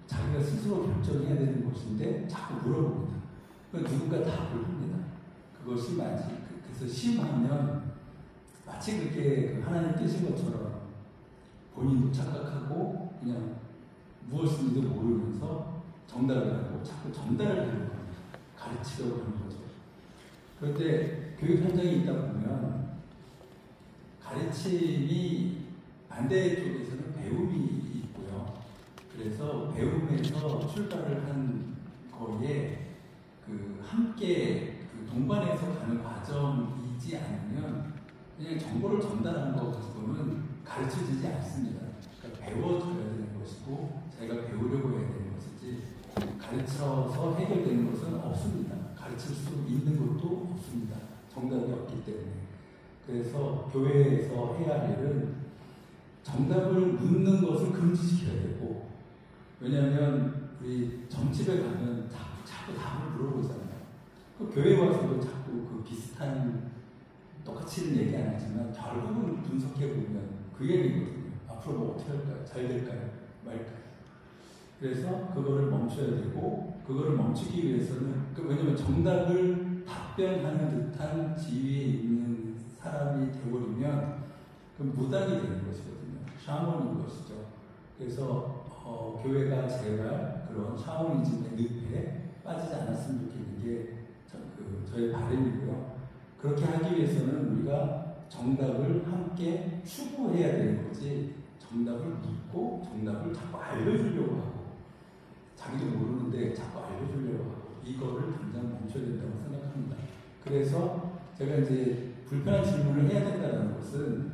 자기가 스스로 결정해야 되는 것인데 자꾸 물어봅니다. 누군가 답을 합니다. 그것이 그래서 시험하면 마치 그게 하나님 뜻인 것처럼 본인도 착각하고 그냥 무엇인지도 모르면서 정답이라고 자꾸 전달을 하려고 합니다. 가르치려고 하는 거죠. 그런데 교육 현장에 있다 보면 가르침이 반대 쪽에서는 배움이 있고요. 그래서 배움에서 출발을 한 거에 함께 동반해서 가는 과정이지 않으면 그냥 정보를 전달하는 것 가지고는 가르쳐지지 않습니다. 그러니까 배워줘야 되는 것이고 자기가 배우려고 해야 되는 것이지 가르쳐서 해결되는 것은 없습니다. 가르칠 수 있는 것도 없습니다. 정답이 없기 때문에. 그래서 교회에서 해야 할 일은 정답을 묻는 것을 금지시켜야 되고, 왜냐하면 우리 점집에 가면 자꾸 답을 물어보잖아요. 교회 와서도 자꾸 비슷한 똑같이는 얘기 안 하지만 결국은 분석해보면 그 얘기거든요. 앞으로 뭐 어떻게 할까요? 잘 될까요? 말까요? 그래서 그거를 멈춰야 되고, 그거를 멈추기 위해서는 왜냐하면 정답을 답변하는 듯한 지위에 있는 사람이 되어버리면 그럼 무당이 되는 것이거든요. 샤먼인 것이죠. 그래서 교회가 제발 그런 샤머니즘의 늪에 빠지지 않았으면 좋겠는 게 저의 바람이고요. 그렇게 하기 위해서는 우리가 정답을 함께 추구해야 되는 거지, 정답을 묻고 정답을 자꾸 알려주려고 하고 자기도 모르는데 자꾸 알려주려고 하고 이거를 당장 멈춰야 된다고 생각합니다. 그래서 제가 이제 불편한 질문을 해야 된다는 것은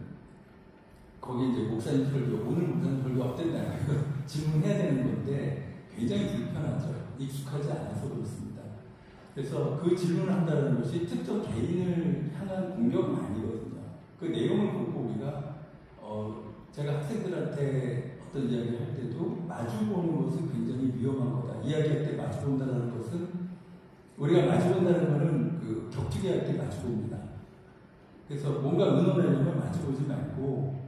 거기 이제 목사님 설교, 오늘 목사님 설교 어땠나요? 질문해야 되는 건데 굉장히 불편하죠. 익숙하지 않아서 그렇습니다. 그래서 그 질문을 한다는 것이 특정 개인을 향한 공격은 아니거든요. 그 내용을 보고 우리가 제가 학생들한테 어떤 이야기를 할 때도 마주보는 것은 굉장히 위험한 거다. 이야기할 때 마주본다는 것은 우리가 마주본다는 것은 그 격투기 할 때 마주봅니다. 그래서 뭔가 의논하려면 마주보지 말고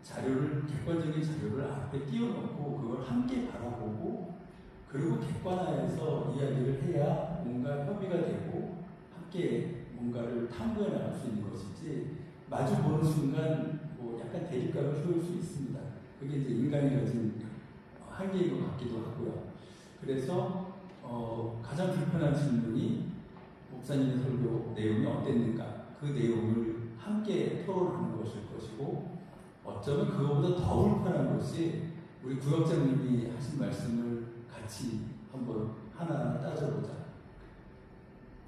객관적인 자료를 앞에 띄워놓고 그걸 함께 바라보고 그리고 객관화해서 이야기를 해야 뭔가 협의가 되고 함께 뭔가를 탐구해 나갈 수 있는 것이지 마주보는 순간 뭐 약간 대립감을 세울 수 있습니다. 그게 이제 인간이 가진 한계인 것 같기도 하고요. 그래서 가장 불편한 질문이 목사님의 설교 내용이 어땠는가 그 내용을 함께 토론하는 것일 것이고 어쩌면 그거보다 더 불편한 것이 우리 구역장님이 하신 말씀을 같이 한번 하나 따져보자.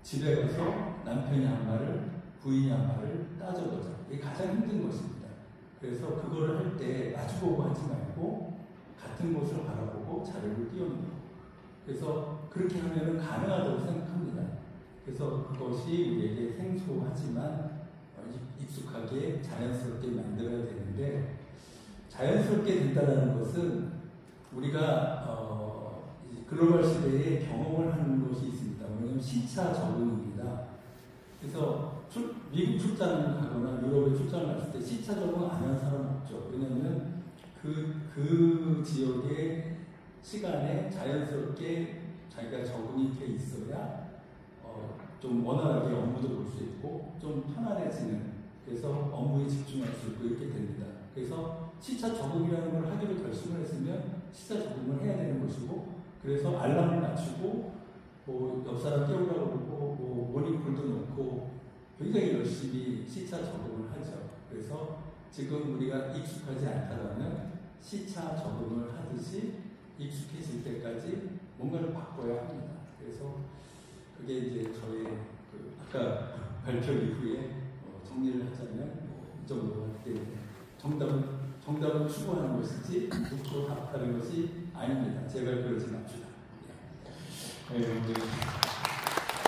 집에 가서 남편이 한 말을 부인이 한 말을 따져보자. 이게 가장 힘든 것입니다. 그래서 그거를 할 때 마주보고 하지 말고 같은 곳을 바라보고 자료를 띄워놓는 거. 그래서 그렇게 하면 가능하다고 생각합니다. 그래서 그것이 우리에게 생소하지만 익숙하게 자연스럽게 만들어야 되는데 자연스럽게 된다는 것은 우리가 글로벌 시대에 경험을 하는 것이 있습니다. 왜냐하면 시차 적응입니다. 그래서 미국 출장을 가거나 유럽에 출장을 갔을 때 시차 적응 안 하는 사람 없죠. 왜냐하면 그 지역의 시간에 자연스럽게 자기가 적응이 돼 있어야 좀 원활하게 업무도 볼 수 있고 좀 편안해지는 그래서 업무에 집중할 수 있고 이렇게 됩니다. 그래서 시차 적응이라는 걸 하기로 결심을 했으면 시차 적응을 해야 되는 것이고 그래서 알람을 맞추고 뭐 옆 사람 깨우라고 그러고 뭐 모닝콜도 놓고 굉장히 열심히 시차 적응을 하죠. 그래서 지금 우리가 익숙하지 않다라면 시차 적응을 하듯이 익숙해질 때까지 뭔가를 바꿔야 합니다. 그래서 그게 이제 저의 아까 발표 이후에 정리를 하자면 이 정도가 되는데 정답은 추구하는 것이지 묻고 답하는 것이 아닙니다. 제발 그러지 맙시다. 네, 이제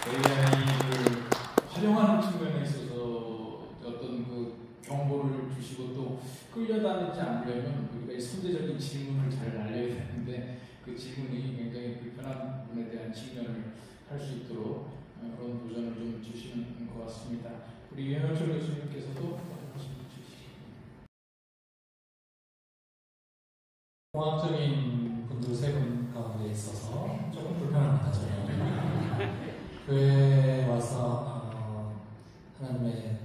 AI를 활용하는 측면에 있어서 어떤 그 정보를 주시고 또 끌려다니지 않으려면 우리가 이 선제적인 질문을 잘 알려야 되는데 그 질문이 굉장히 불편한 부분에 대한 질문을 할 수 있도록 그런 도전을 좀 주시는 것 같습니다. 우리 윤현철 교수님께서도 말씀 주시겠습니다. 공학적인 분들 세 분 가운데 있어서 조금 불편합니다. 저는 교회에 와서 하나님의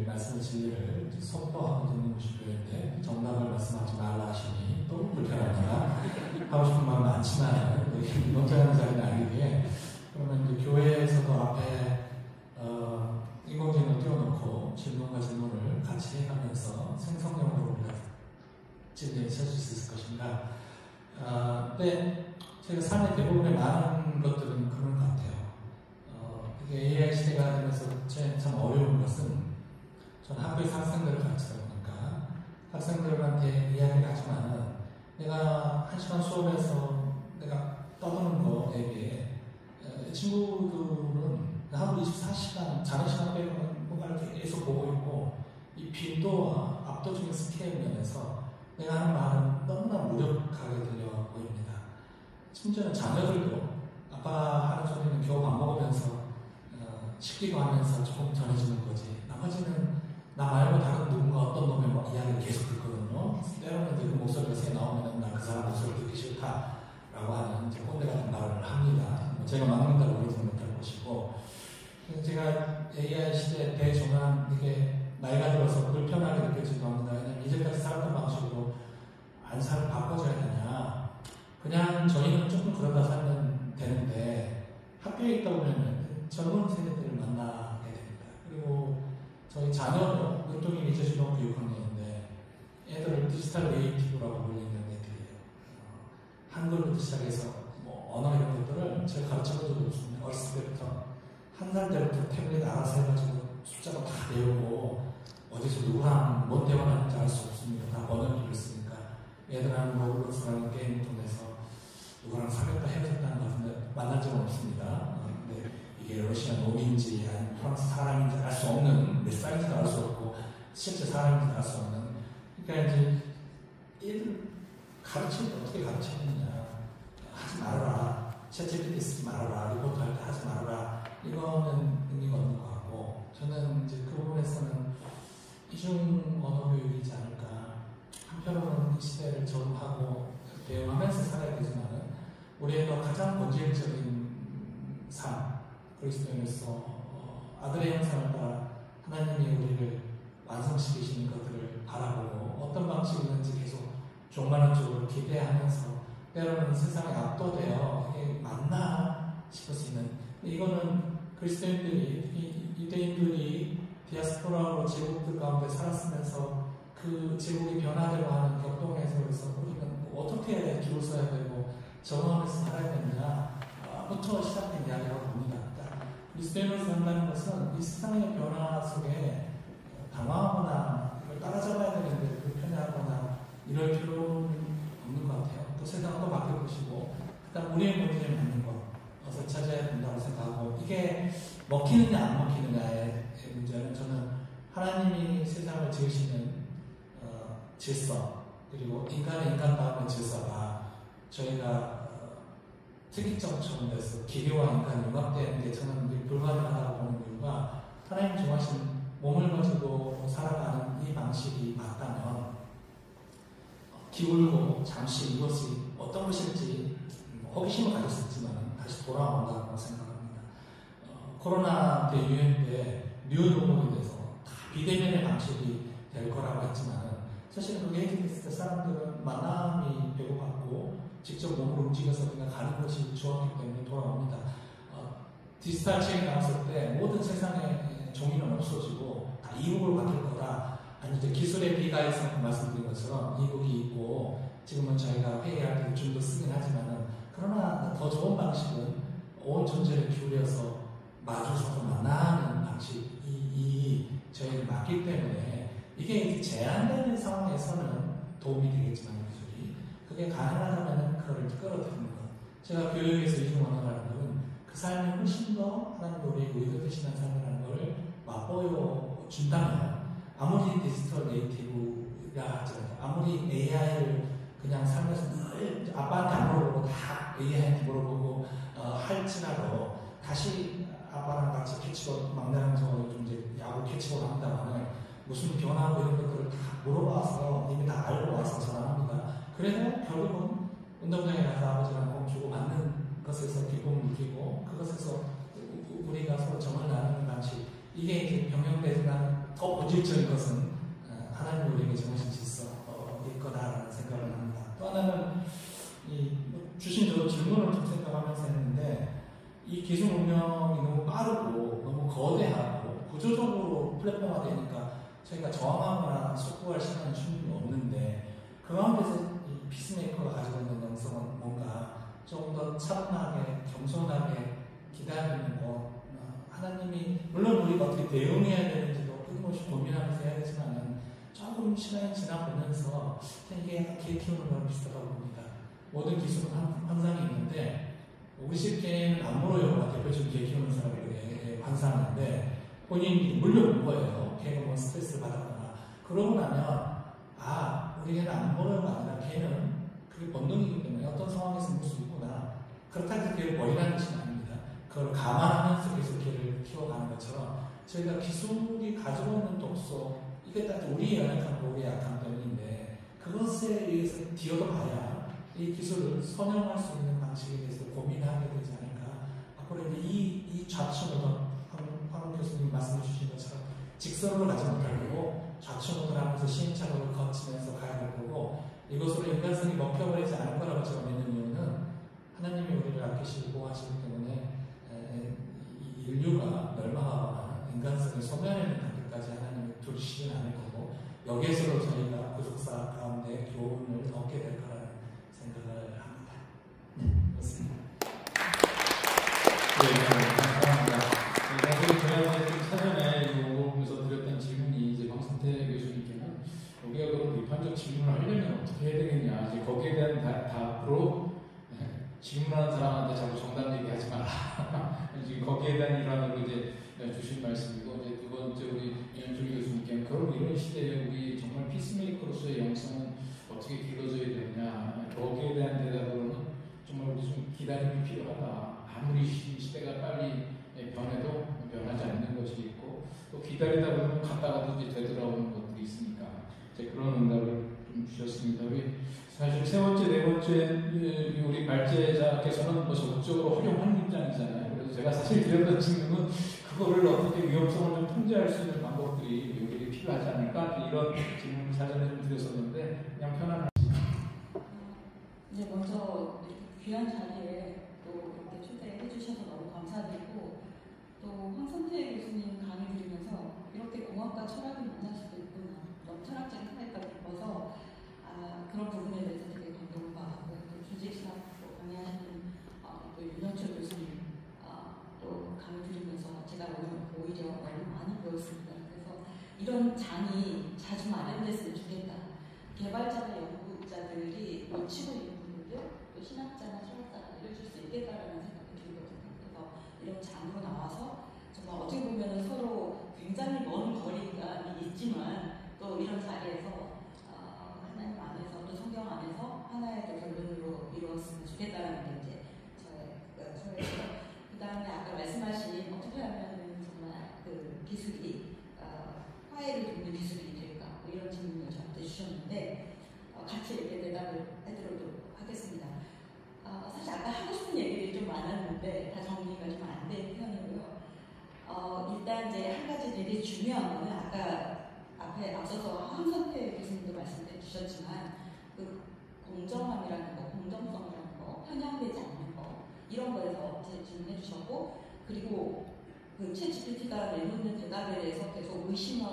말씀의 진리를 선포하고 듣는 것이 교회인데 정답을 말씀하지 말라 하시니 또 불편합니다. 하고 싶은 마음 많지만 논쟁하는 자리는 아니기에 그러면 이제 교회에서도 앞에 인공지능을 띄워놓고 질문과 질문을 같이 하면서 생성형으로 우리가 진리에 설 수 있을 것인가. 근데 제가 삶의 대부분의 많은 것들은 그런 것 같아요. 이게 AI 시대가 되면서 참 어려운 것은 저는 학교에서 학생들을 가르치다 보니까 학생들한테 이야기를 하지만은 내가 1시간 수업에서 내가 떠드는 거에 친구들은 하루 24시간 자는 시간 빼고는 뭔가를 계속 보고 있고 이 빈도와 압도적인 스케일 면에서 내가 하는 말은 너무나 무력하게 들려 보입니다. 심지어는 자녀들도 아빠 하는 소리는 겨우 밥 먹으면서 식기도 하면서 조금 전해지는 거지 나머지는 나 말고 다른 누군가 어떤 놈의 이야기를 계속 듣거든요. 때로는 그 목소리가 새 나오면 나 그 사람 목소리 듣기 싫다라고 하는 이제 꼰대 같은 말을 합니다. 제가 막는다고 그러지 못할 것이고 제가 AI 시대에 대중한 이게 나이가 들어서 불편하게 느껴지기도 합니다. 왜냐면 이제까지 살았던 방식으로 안 바꿔줘야 되냐. 그냥 저희는 조금 그러다 살면 되는데 학교에 있다 보면 젊은 세대들을 만나게 됩니다. 그리고 저희 자녀도 눈동이 미쳐주는 6학년인데 애들을 디지털 네이티브라고 불리는 애들이에요. 한글부터 시작해서 언어 이런 것들을 제가 가르쳐본 적이 없습니다. 어렸을 때부터 한 살 때부터 태블릿 알아서 해가지고 숫자가 다 외우고 어디서 누구랑 뭔 대화를 하는지 알 수 없습니다. 다 번역기를 쓰니까. 애들하고 로블록스라는 게임을 통해서 누구랑 사귀었다 헤어졌다는 것은 만난 적은 없습니다. 근데 이게 러시아 놈인지 아니면 프랑스 사람인지 알 수 없는, 몇 살인지도 알 수 없고 실제 사람인지도 알 수 없는. 그러니까 이제 얘들 가르칠 때 어떻게 가르치느냐. 하지 말아라. 챗GPT 쓰지 말아라. 리포트 할 때 하지 말아라. 이거는 의미가 없는 것 같고, 저는 이제 그 부분에서는 이중 언어 교육이지 않을까. 한편으로는 이 시대를 적응하고 대응하면서 살아야 되지만은 우리의 가장 본질적인 삶, 그리스도인으로서 아들의 형상을 따라 하나님이 우리를 완성시키시는 것들을 바라보고 어떤 방식이든지 계속 종말한 쪽으로 기대하면서 때로는 세상에 압도되어 이게 맞나 싶을 수 있는, 이거는 그리스도인들이, 유대인들이 디아스포라로 제국들 가운데 살았으면서 그 제국이 변화되고 하는 격동에서 우리는 어떻게 줄을 서야 되고 적응하면서 살아야 되느냐부터 시작된 이야기라고 봅니다. 그리스도인으로 산다는 것은 이 세상의 변화 속에 당황하거나 이걸 따라잡아야 되는데 불편해하거나 이럴 필요는 없는 것 같아요. 또 세상도 바뀔 것이고, 일단 우리의 본질에 맞는 것을 찾아야 된다고 생각하고, 이게 먹히느냐 안 먹히느냐의 문제는 저는 하나님이 세상을 지으시는 질서, 그리고 인간의 인간다움의 질서가 저희가 특이점처럼 돼서 기계와 인간이 융합되는 게 저는 불가능하다고 보는 이유가, 하나님 정하신 몸을 가지고 살아가는 이 방식이 맞다면 기울고 잠시 이것이 어떤 것일지 호기심을 가질 수 있지만 다시 돌아온다고 생각합니다. 코로나 대유행 때 뉴노멀이 돼서 다 비대면의 방식이 될 거라고 했지만 사실 그게 했을 때 사람들은 만남이 배고팠고 직접 몸을 움직여서 그냥 가는 것이 좋았기 때문에 돌아옵니다. 디지털 책이 나왔을 때 모든 세상의 종이는 없어지고 다 이북으로 바뀔 거다. 아니 이제 기술의 비가에서 말씀드린 것처럼 이북이 있고 지금은 저희가 회의할 때 좀 더 쓰긴 하지만은, 그러나 더 좋은 방식은 온 존재를 기울여서 마주서서 만나는 방식이 저희를 맞기 때문에 이게 제한되는 상황에서는 도움이 되겠지만 기술이 그게 가능하다면 그걸 끌어들이는 것. 제가 교육에서 이중언어라는 것은 그 삶이 훨씬 더 하나님 우리에게 의도되시는 삶이라는 걸 맛보여 준다면, 아무리 디지털 네이티브라 하더라도, 아무리 AI를 그냥 살면서 늘 아빠한테 안 물어보고 다 AI한테 물어보고 할지라도 다시 아빠랑 같이 캐치볼, 막내랑 좀 이제 야구 캐치볼 한다면 무슨 변화고 이런 것들을 다 물어봐서 이미 다 알고 와서 전화합니다. 그래도 결국은 운동장에 가서 아버지랑 꼭 주고 받는 것에서 기쁨을 느끼고 그것에서 우리가 서로 정을 나누는 방식, 이게 이제 병행되지만 더 본질적인 것은 하나님 우리에게 정하신 질서일 거다라는 생각을 합니다. 또 하나는 주신 저 질문을 좀 생각하면서 했는데, 이 기술 운영이 너무 빠르고 너무 거대하고 구조적으로 플랫폼화되니까 저희가 저항하거나 속보할 시간이 충분히 없는데, 그 가운데서 이 피스메이커가 가지고 있는 영성은 뭔가 좀 더 차분하게 겸손하게 기다리는 것, 하나님이 물론 우리가 어떻게 대응해야 되는지도 끊임없이 고민하면서 해야 되지만은 조금 시간이 지나보면서 이게 개 키우는 거랑 비슷하다고 봅니다. 모든 기술은 환상이 있는데 우리 집 개는 안 물어요가 대표적인 개 키우는 사람들의 환상인데, 본인이 물려본 거예요. 개가 뭐 스트레스를 받았거나. 그러고 나면 우리 개는 안 물어요가 아니라 개는 그게 본능이기 때문에 어떤 상황에서 물 수 있구나. 그렇다고 해서 개를 버리라는 것은 아닙니다. 그걸 감안하면서 계속 개를 키워가는 것처럼 저희가 기술이 가지고 있는 독소, 이게 딱 우리의 연약함과 우리의 약함 때문인데, 그것에 의해서 뒤어봐야 이 기술을 선용할 수 있는 방식에 대해서 고민하게 되지 않을까. 앞으로 이제 이 좌측으로 황 교수님 말씀해 주신 것처럼 직선으로 가지 못할 거고 좌측으로 하면서 시행착오를 거치면서 가야 될 거고, 이것으로 인간성이 먹혀버리지 않을 거라고 제가 믿는 이유는 하나님이 우리를 아끼시고 보호하시기 때문에 인류가 멸망하거나 인간성이 소멸하는 단계까지 하나님이 두시진 않을 거고, 여기에서도 저희가 구속사 가운데 교훈을 얻게 될 거라는 생각을 합니다. 그렇습니다. 네, 감사합니다. 사실 제가 사전에 이 거기에 대한 일환으로 이제 주신 말씀이고, 이제 두 번째 우리 이현준 교수님께 그럼 이런 시대에 우리 정말 피스메이커로서의 영성은 어떻게 길러져야 되느냐, 거기에 대한 대답으로는 정말 우리 좀 기다림이 필요하다. 아무리 시대가 빨리 변해도 변하지 않는 것이 있고, 또 기다리다 보면 갔다가도 이제 되돌아오는 것들이 있으니까 이제 그런 응답을 좀 주셨습니다. 우리 사실 세 번째, 네 번째 우리 발제자께서는 뭐 적극적으로 활용하는 입장이잖아요. 그래서 제가 사실 드렸던 질문은 그거를 어떻게 위험성을 좀 통제할 수 있는 방법들이 여기에 필요하지 않을까, 이런 질문을 사전에 좀 드렸었는데 그냥 편한. 이제 먼저 이렇게 귀한 자리에 또 이렇게 초대해 주셔서 너무 감사드리고, 또 황선태 교수님 강의 들으면서 이렇게 공학과 철학을 만날 수도 있구나, 너무 철학적인 사회가 깊어서 그런 부분에 대해서 되게 감동을 받았고, 또 주식시장 강의하시는 또 윤현철 교수님 또 강의 들으면서 제가 오히려 너무 많이 배웠습니다. 그래서 이런 장이 자주 마련됐으면 좋겠다. 개발자나 연구자들이 놓치고 있는 부분들, 또 신학자나 철학자가 알려줄 수 있겠다라는 생각이 들거든요. 그래서 이런 장으로 나와서 정말 어떻게 보면 서로 굉장히 먼 거리가 있지만 또 이런 자리에서 하나님 안에서 또 성경 안에서 하나의 또 결론으로 이루었으면 좋겠다라는 게 이제 저의 그 다음에 아까 말씀하신 어떻게 하면 정말 그 기술이 화해를 돕는 기술이 될까, 뭐 이런 질문을 저한테 주셨는데 같이 이렇게 대답을 해드리도록 하겠습니다. 사실 아까 하고 싶은 얘기들이 좀 많았는데 다 정리가 좀 안 된 편이고요. 일단 이제 한 가지 되게 중요한 거는 아까 앞에 앞서서 황선태 교수님도 말씀해 주셨지만 그 공정함이라는 거, 공정성이라는 거, 편향되지 않는 거, 이런 거에서 질문해 주셨고, 그리고 그 챗GPT가 내놓는 대답에 대해서 계속 의심해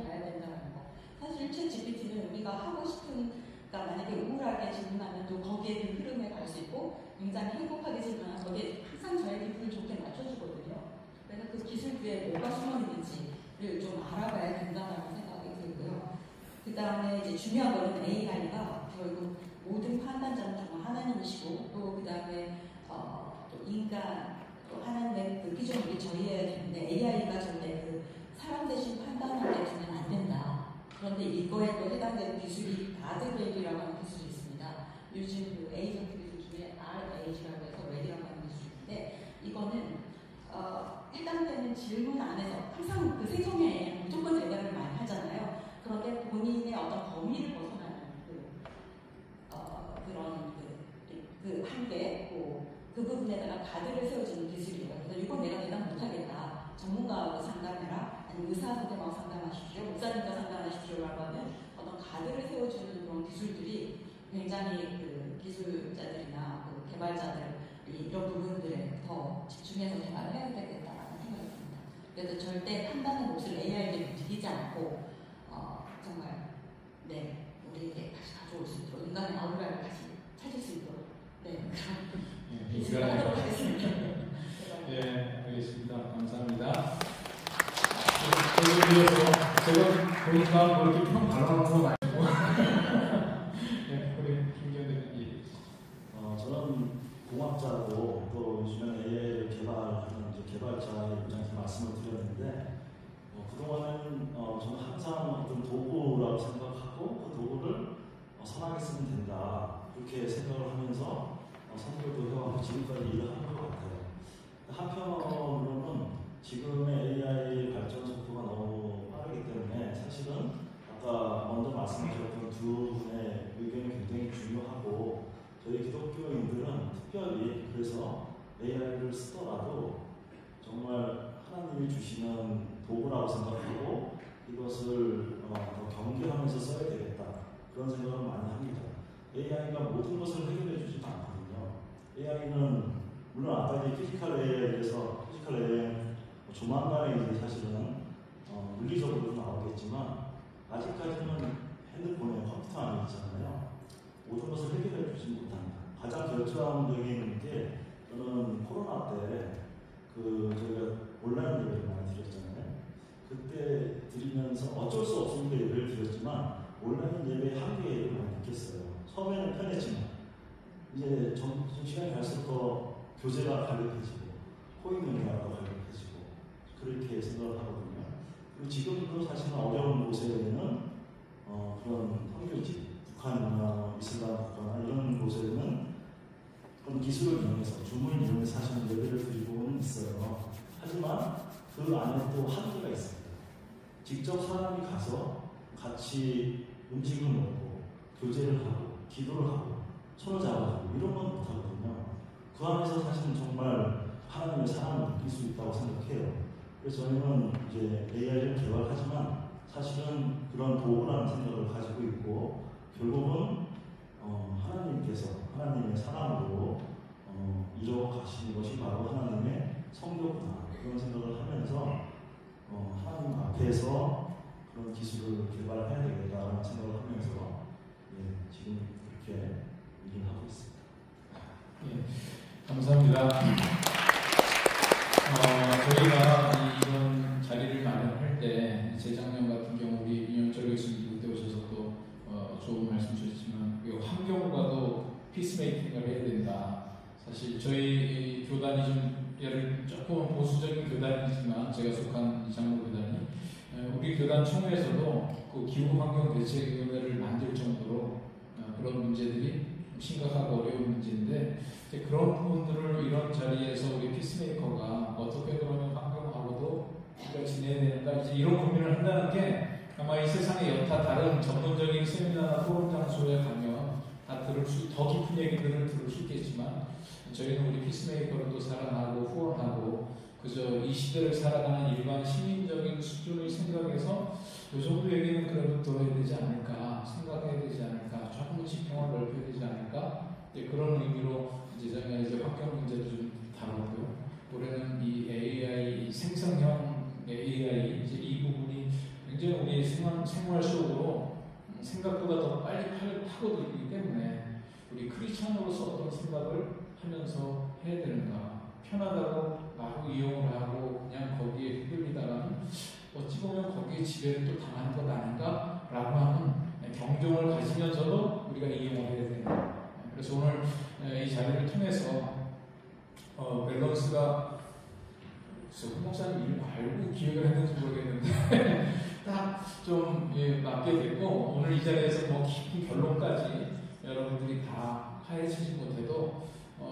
봐야 된다는 거. 사실 챗GPT는 우리가 하고 싶은, 그러니까 만약에 우울하게 질문하면 또 거기에 그 흐름에 갈 수 있고, 굉장히 행복하게 질문하면 거기에 항상 저의 기분을 좋게 맞춰주거든요. 그래서 그 기술부에 뭐가 숨어 있는지를 좀 알아봐야 된다는 생각이 들고요. 그 다음에 이제 중요한 거는 AI가 결국 모든 판단자는 정말 하나님이시고, 또 그 다음에 또 인간, 또 하나님의 그 기준이 저희여야 되는데, AI가 절대 그 사람 대신 판단하게 두면 안 된다. 그런데 이거에 또 해당되는 기술이 가드레일이라고 하는 기술이 있습니다. 요즘 그 에이전트 기술 중에 RAG라고 해서 레디라고 하는 기술인데, 이거는 해당되는 질문 안에서 항상 그 생성에 무조건 대답을 많이 하잖아요. 그런데 본인의 어떤 범위를 벗어나는 그런 그 한계, 그 부분에다가 가드를 세워주는 기술이에요. 그래서 이건 내가 대답 못하겠다. 전문가하고 상담해라. 아니면 의사 선생님하고 상담하십시오. 목사님과 상담하십시오라고 하는 어떤 가드를 세워주는 그런 기술들이 굉장히 그 기술자들이나 그 개발자들 이런 부분들에 더 집중해서 대화를 해야 되겠다라는 생각이 듭니다. 그래서 절대 판단의 몫을 AI에게 드리지 않고 정말 우리에게 다시 가져올 수 있도록, 인간의 아우라를 다시 찾을 수 있도록 기술을 하도록 하겠습니다. 네, 알겠습니다. 감사합니다. 제가 보니까 뭐 이렇게 평 발언하는 건 아니고 우리 김기현 대표님. 저는 공학자고 또 요즘에 AI를 개발하는 개발자의 입장에서 말씀을 드렸는데, 그동안은 저는 항상 어떤 도구라고 생각하고 그 도구를 선하게 쓰면 된다, 그렇게 생각을 하면서 선교도 해왔고 지금까지 일을 한 것 같아요. 한편으로는 지금의 AI 발전 속도가 너무 빠르기 때문에 사실은 아까 먼저 말씀하셨던 두 분의 의견이 굉장히 중요하고, 저희 기독교인들은 특별히 그래서 AI를 쓰더라도 정말 하나님이 주시는 도구라고 생각하고 이것을 더 경계하면서 써야 되겠다, 그런 생각을 많이 합니다. AI가 모든 것을 해결해 주지는 않거든요. AI는 물론 아까 이제 피지컬 AI에 대해서 피지컬 AI는 조만간에 이제 사실은 물리적으로 나오겠지만 아직까지는 핸드폰에 컴퓨터 안에 있잖아요. 모든 것을 해결해 주지 못합니다. 가장 결정적인 게, 저는 코로나 때 저희가 온라인 예배를 많이 드렸잖아요. 그때 드리면서 어쩔 수 없으니까 예배를 드렸지만 온라인 예배의 한계를 많이 느꼈어요. 처음에는 편했지만 이제 좀 시간이 갈수록 더 교재가 가득해지고 코인도 지금도 사실은 어려운 곳에는 그런 선교지, 북한이나 이슬람 국가나 이런 곳에는 그런 기술을 이용해서, 줌을 이용해서 사실은 예배를 드리고는 있어요. 하지만 그 안에 또 한계가 있습니다. 직접 사람이 가서 같이 음식을 먹고 교제를 하고 기도를 하고 손을 잡아주고 이런 건 못하거든요. 그 안에서 사실은 정말 하나님의 사랑을 느낄 수 있다고 생각해요. 그래서 저희는 이제 AI를 개발하지만 사실은 그런 도구라는 생각을 가지고 있고, 결국은 하나님께서 하나님의 사랑으로 이뤄가시는 것이 바로 하나님의 성도구나, 그런 생각을 하면서 하나님 앞에서 그런 기술을 개발해야 되겠다는 생각을 하면서 지금 그렇게 일을 하고 있습니다. 예, 감사합니다. 저희가 이런 자리를 마련할 때 재작년 같은 경우 우리 윤영철 교수님도 그때 오셔서 또 좋은 말씀 주셨지만 환경과도 피스메이킹을 해야 된다. 사실 저희 교단이 좀 조금 보수적인 교단이지만 제가 속한 이장로 교단이 우리 교단 총회에서도 그 기후환경대책위원회를 만들 정도로 그런 문제들이 심각하고 어려운 문제인데, 그런 부분들을 이런 자리에서 우리 피스메이커가 어떻게 그러면 환경하고도 우리가 지내야 되는가, 이제 이런 고민을 한다는 게 아마 이 세상의 여타 다른 전문적인 세미나나 토론 장소에 가면 더 깊은 얘기들을 들을 수 있겠지만, 저희는 우리 피스메이커를 또 사랑하고 후원하고 그저 이 시대를 살아가는 일반 시민적인 수준을 생각해서 이 정도 얘기는 그래도 들어야 되지 않을까, 생각해야 되지 않을까, 조금 지평을 넓혀야 되지 않을까, 그런 의미로 재작년에 이제 환경 문제도 좀 다뤘고요. 올해는 이 AI, 생성형 AI, 이제 이 부분이 굉장히 우리의 생활 속으로 생각보다 더 빨리 파고들기 때문에 우리 크리스찬으로서 어떤 생각을 하면서 해야 되는가, 편하다고 바로 이용을 하고 그냥 거기에 휘둘리다가는 어찌 보면 거기에 지배를 또 당하는 것 아닌가 라고 하는 경종을 가지면서도 우리가 이용을 해야 된다. 그래서 오늘 이 자리를 통해서 밸런스가 홍 목사님 일 알고 기획을 했는지 모르겠는데 딱 좀 맞게 됐고, 오늘 이 자리에서 뭐 깊은 결론까지 여러분들이 다 파헤치지 못해도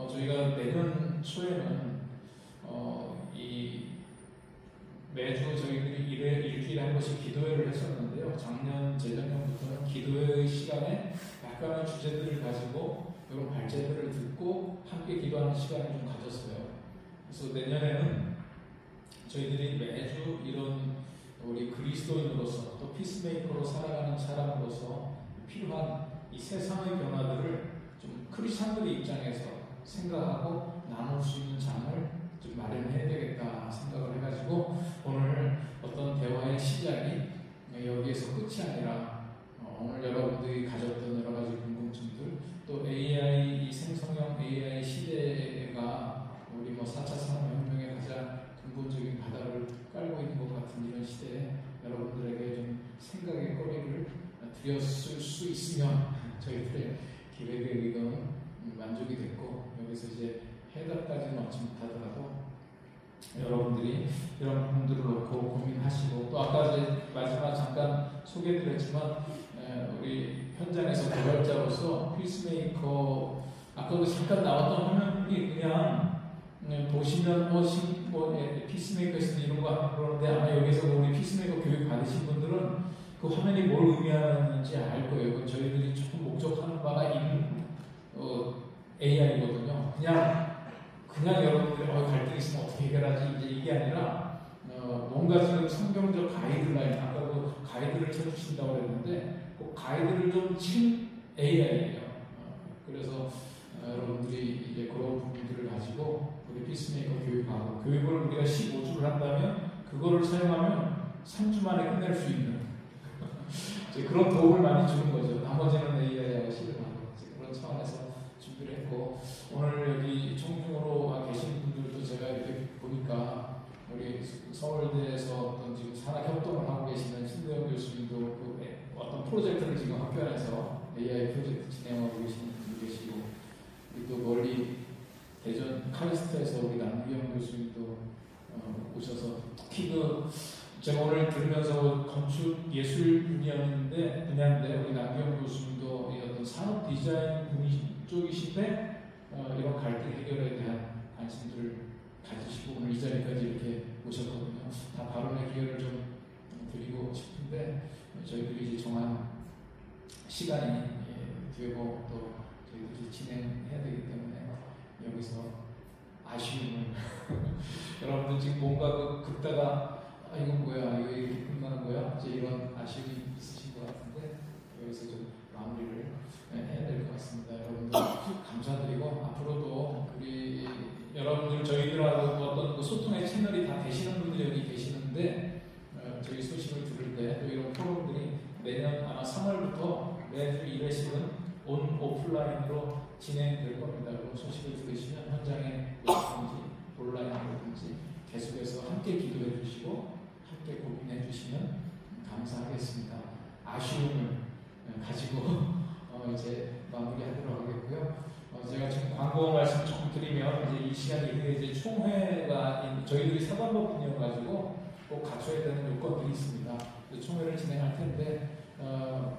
저희가 내년 초에는 매주 저희들이 일주일에 한 번씩 기도회를 했었는데요. 재작년부터는 기도회 시간에 약간의 주제들을 가지고 이런 발제들을 듣고 함께 기도하는 시간을 좀 가졌어요. 그래서 내년에는 저희들이 매주 이런 우리 그리스도인으로서 또 피스메이커로 살아가는 사람으로서 필요한 이 세상의 변화들을 좀 크리스찬들의 입장에서 생각하고 나눌 수 있는 장을 좀 마련해야 되겠다 생각을 해가지고, 오늘 어떤 대화의 시작이 여기에서 끝이 아니라 오늘 여러분들이 가졌던 여러 가지 궁금증들, 또 AI, 이 생성형 AI 시대가 우리 4차 산업혁명의 가장 근본적인 바닥을 깔고 있는 것 같은 이런 시대에 여러분들에게 좀 생각의 거리를 드렸을 수 있으면 저희들의 기획의 의도는 만족이 됐고, 여기서 이제 해답까지는 얻지 못하더라도 여러분들이 이런 부분들을 놓고 고민하시고, 또 아까 이제 마지막 잠깐 소개해드렸지만 우리 현장에서 개발자로서 피스메이커 아까도 잠깐 나왔던 화면이 그냥 보시면 피스메이커에서 이런 거 하면 그러는데, 아마 여기서 우리 피스메이커 교육 받으신 분들은 그 화면이 뭘 의미하는지 알 거예요. 저희들이 조금 목적하는 바가 있는 AI거든요. 그냥 여러분들이 갈등 있으면 어떻게 해결하지 이제 이게 아니라 뭔가 지금 성경적 가이드라인, 아까 그 가이드를 쳐주신다고 했는데 그 가이드를 좀 친 AI예요. 그래서 여러분들이 이제 그런 부분들을 가지고 우리 피스메이커 교육하고, 교육을 우리가 15주를 한다면 그거를 사용하면 3주 만에 끝낼 수 있는 그런 도움을 많이 주는 거죠. 나머지는 AI하고 실행하고, 그런 차원에서 준비를 했고, 오늘 여기 청중으로 계신 분들도 제가 이렇게 보니까 우리 서울대에서 어떤 지금 산학협동을 하고 계시는 신대영 교수님도 어떤 프로젝트를 지금 학교 안에서 AI 프로젝트 진행하고 계시는 분도 계시고, 또 멀리 대전 카리스트에서 우리 남규영 교수님도 오셔서 특히 제가 오늘 들으면서 건축 예술 분야인데 우리 남경 교수님도 이 어떤 산업 디자인 분이 쪽이신데 이런 갈등 해결에 대한 관심들을 가지시고 오늘 이 자리까지 이렇게 오셨거든요. 다 발언의 기회를 좀 드리고 싶은데 저희들이 이제 정한 시간이 되고 또 저희들이 진행해야 되기 때문에 여기서 아쉬움을 여러분들 지금 뭔가 긋다가 이건 뭐야, 이거 이렇게 끝나는 거야? 이제 이런 아쉬움이 있으신 것 같은데 여기서 좀 마무리를 해야 될 것 같습니다. 여러분들 감사드리고 앞으로도 우리 여러분들 저희들하고 어떤 그 소통의 채널이 다 되시는 분들이 여기 계시는데 저희 소식을 들을 때 또 이런 포럼들이 내년 아마 3월부터 매주 1회씩은 오프라인으로 진행될 겁니다. 그럼 소식을 들으시면 현장에 오든지 온라인으로든지 계속해서 함께 기도해 주시고 함께 고민해 주시면 감사하겠습니다. 아쉬움을 가지고 이제 마무리하도록 하겠고요. 제가 지금 광고 말씀 조금 드리면 이제 이 시간 이후에 이제 총회가 저희들이 사관법인이어가지고 꼭 갖춰야 되는 요건들이 있습니다. 총회를 진행할 텐데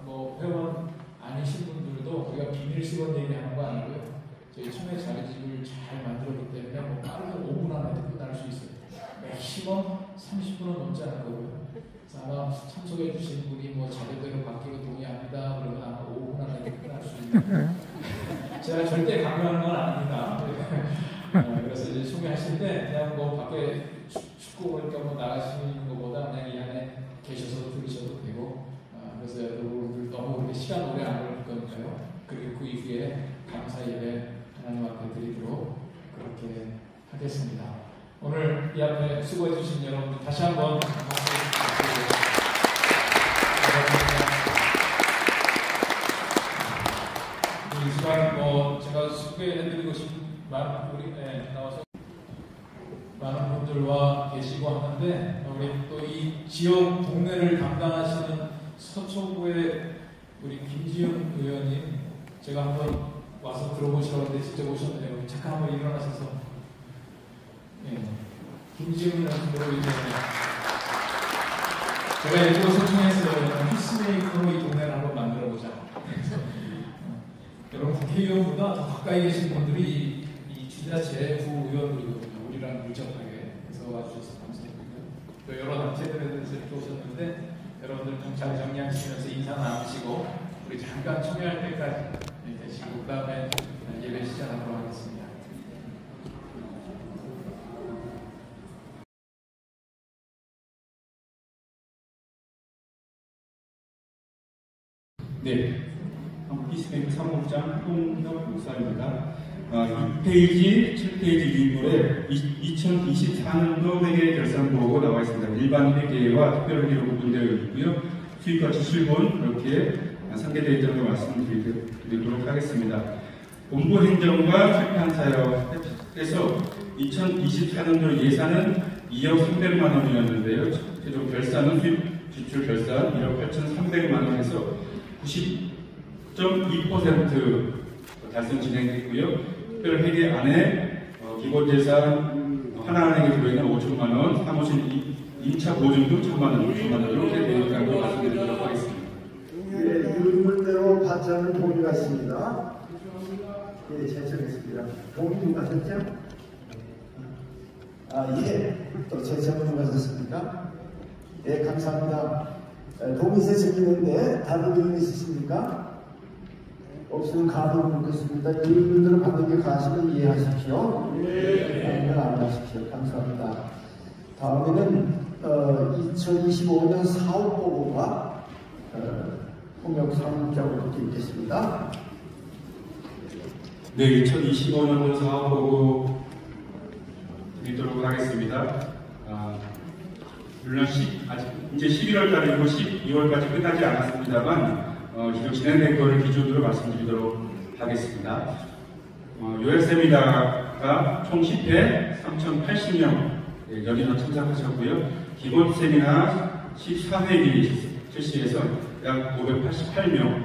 뭐 회원 아니신 분들도 우리가 비밀스러운 얘기하는 거 아니고요. 저희 총회 자료집을 잘 만들었기 때문에 뭐 빠르게 5분 안에 끝날 수 있어요. 맥시멈 30분은 넘지 않을 거고요. 그래서 아마 참석해 주신 분이 뭐 자료대로 받기로 동의합니다. 그러면 아마 5분 안에 끝날 수 있는. 제가 절대 강요하는 건 아닙니다. 그래서 이제 소개하실 때 그냥 뭐 밖에 축구 보니까 뭐 나가시는 것보다 그냥 이 안에 계셔서 들으셔도 되고 그래서 여러분들 너무 우리 시간 오래 안 걸릴 거니까요. 그리고 그 이후에 감사 예배 하나님 앞에 드리도록 그렇게 하겠습니다. 오늘 이 앞에 수고해 주신 여러분들 다시 한번 박수 부탁드립니다. 이 시간 뭐 제가 소개해드리고 싶은 우리 나와서 많은 분들과 계시고 하는데 우리 또 이 지역 동네를 담당하시는 서초구의 우리 김지영 의원님 제가 한번 와서 들어보시라고 했는데 직접 오셨네요. 잠깐 한번 일어나셔서 김지영 의원님 들어오시네요. 제가 일부러 소통했어요. 피스메이커로 이 동네를 한번 만들어보자. 여러분 국회의원보다 더 가까이 계신 분들이 이 지자체 구의원들이거든요. 우리랑 밀접하게 해서 와주셔서 감사드리고요. 또 여러 단체들에 대해서 이렇게 오셨는데 여러분들 좀 잘 정리하시면서 인사 나누시고 우리 잠깐 총회할 때까지 계시고 그 다음에 예배 시작하도록 하겠습니다. 네, 피스메이커 사무국장 홍덕 목사입니다. 6페이지, 7페이지 윗물에 2024년도 회계 결산 보고 나와 있습니다. 일반 회계와 특별 회계로 구분되어 있고요. 수익과 지출분 이렇게 상계되어 있다는 걸 말씀드리도록 하겠습니다. 본부 행정과 출판사역에서 2024년도 예산은 2억 300만 원이었는데요. 최종 결산은 수입 지출 결산 1억 8,300만 원에서 90.2% 달성 진행했고요. 특별 회계 안에 기본 예산 하나하나에 들어있는 5천만 원, 사무실 임차 보증금 1,000만 원, 5천만 원 이렇게 되어 있다는 걸 말씀드리도록 하겠습니다. 예, 유물대로 받자는 동의가 있습니다. 예, 제청했습니다. 동의 누가 하셨죠? 예, 또 제청은 누가 하셨습니까? 예, 감사합니다. 동의 제청했는데 다른 의견 있으십니까? 없으면 가도록 묻겠습니다. 유물대로 받는 게 가시면 이해하십시오. 아니면 안 하십시오. 감사합니다. 다음에는 2025년 사업보고가 홍역 사무국장으로 있겠습니다. 네, 2025년 사업보고 드리도록 하겠습니다. 물론 아직 이제 11월 달이고 12월까지 끝나지 않았습니다만 기존 진행된 거를 기준으로 말씀드리도록 하겠습니다. 요약세미나가 총 10회 3,080명 연인원 참석하셨고요. 기본 세미나 14회기 실시해서 약 588명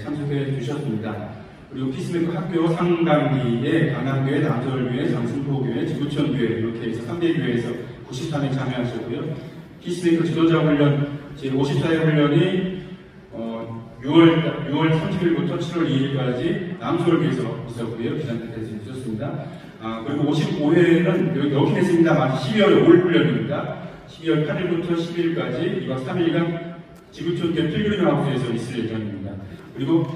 참석해 주셨습니다. 그리고 피스메이커 학교 상당기에 강남교회, 남서울교회, 장승포교회, 지구촌교회 이렇게 해서 3개 교회에서 94명 참여하셨고요. 피스메이커 지도자 훈련 제54회 훈련이 6월 30일부터 7월 2일까지 남서울교에서 있었고요. 기장대에서 있었습니다. 그리고 55회는 여기 했습니다만 12월 5일 훈련입니다. 12월 8일부터 10일까지 2박 3일간 지구촌 필그림하우스에서 있을 예정입니다. 그리고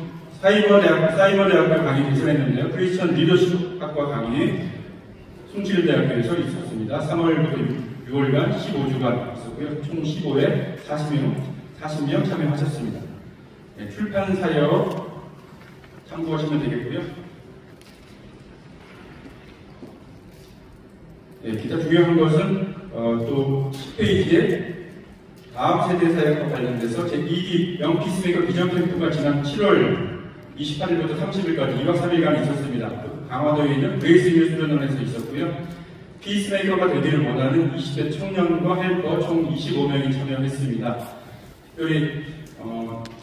사이버대학교 강의 개설했는데요. 크리스천 리더십 학과 강의 숭실대학교에서 있었습니다. 3월부터 6월간 15주간 있었고요. 총 15회 40명 참여하셨습니다. 네, 출판 사역 참고하시면 되겠고요. 네, 기타 중요한 것은 또 10페이지에 다음 세대 사역과 관련돼서 제2기 영피스메이커 비전 캠프가 지난 7월 28일부터 30일까지 2박 3일간 있었습니다. 강화도에 있는 그레이스 뉴스련원에서 있었고요. 피스메이커가 되기를 원하는 20대 청년과 헬퍼 총 25명이 참여했습니다. 특별히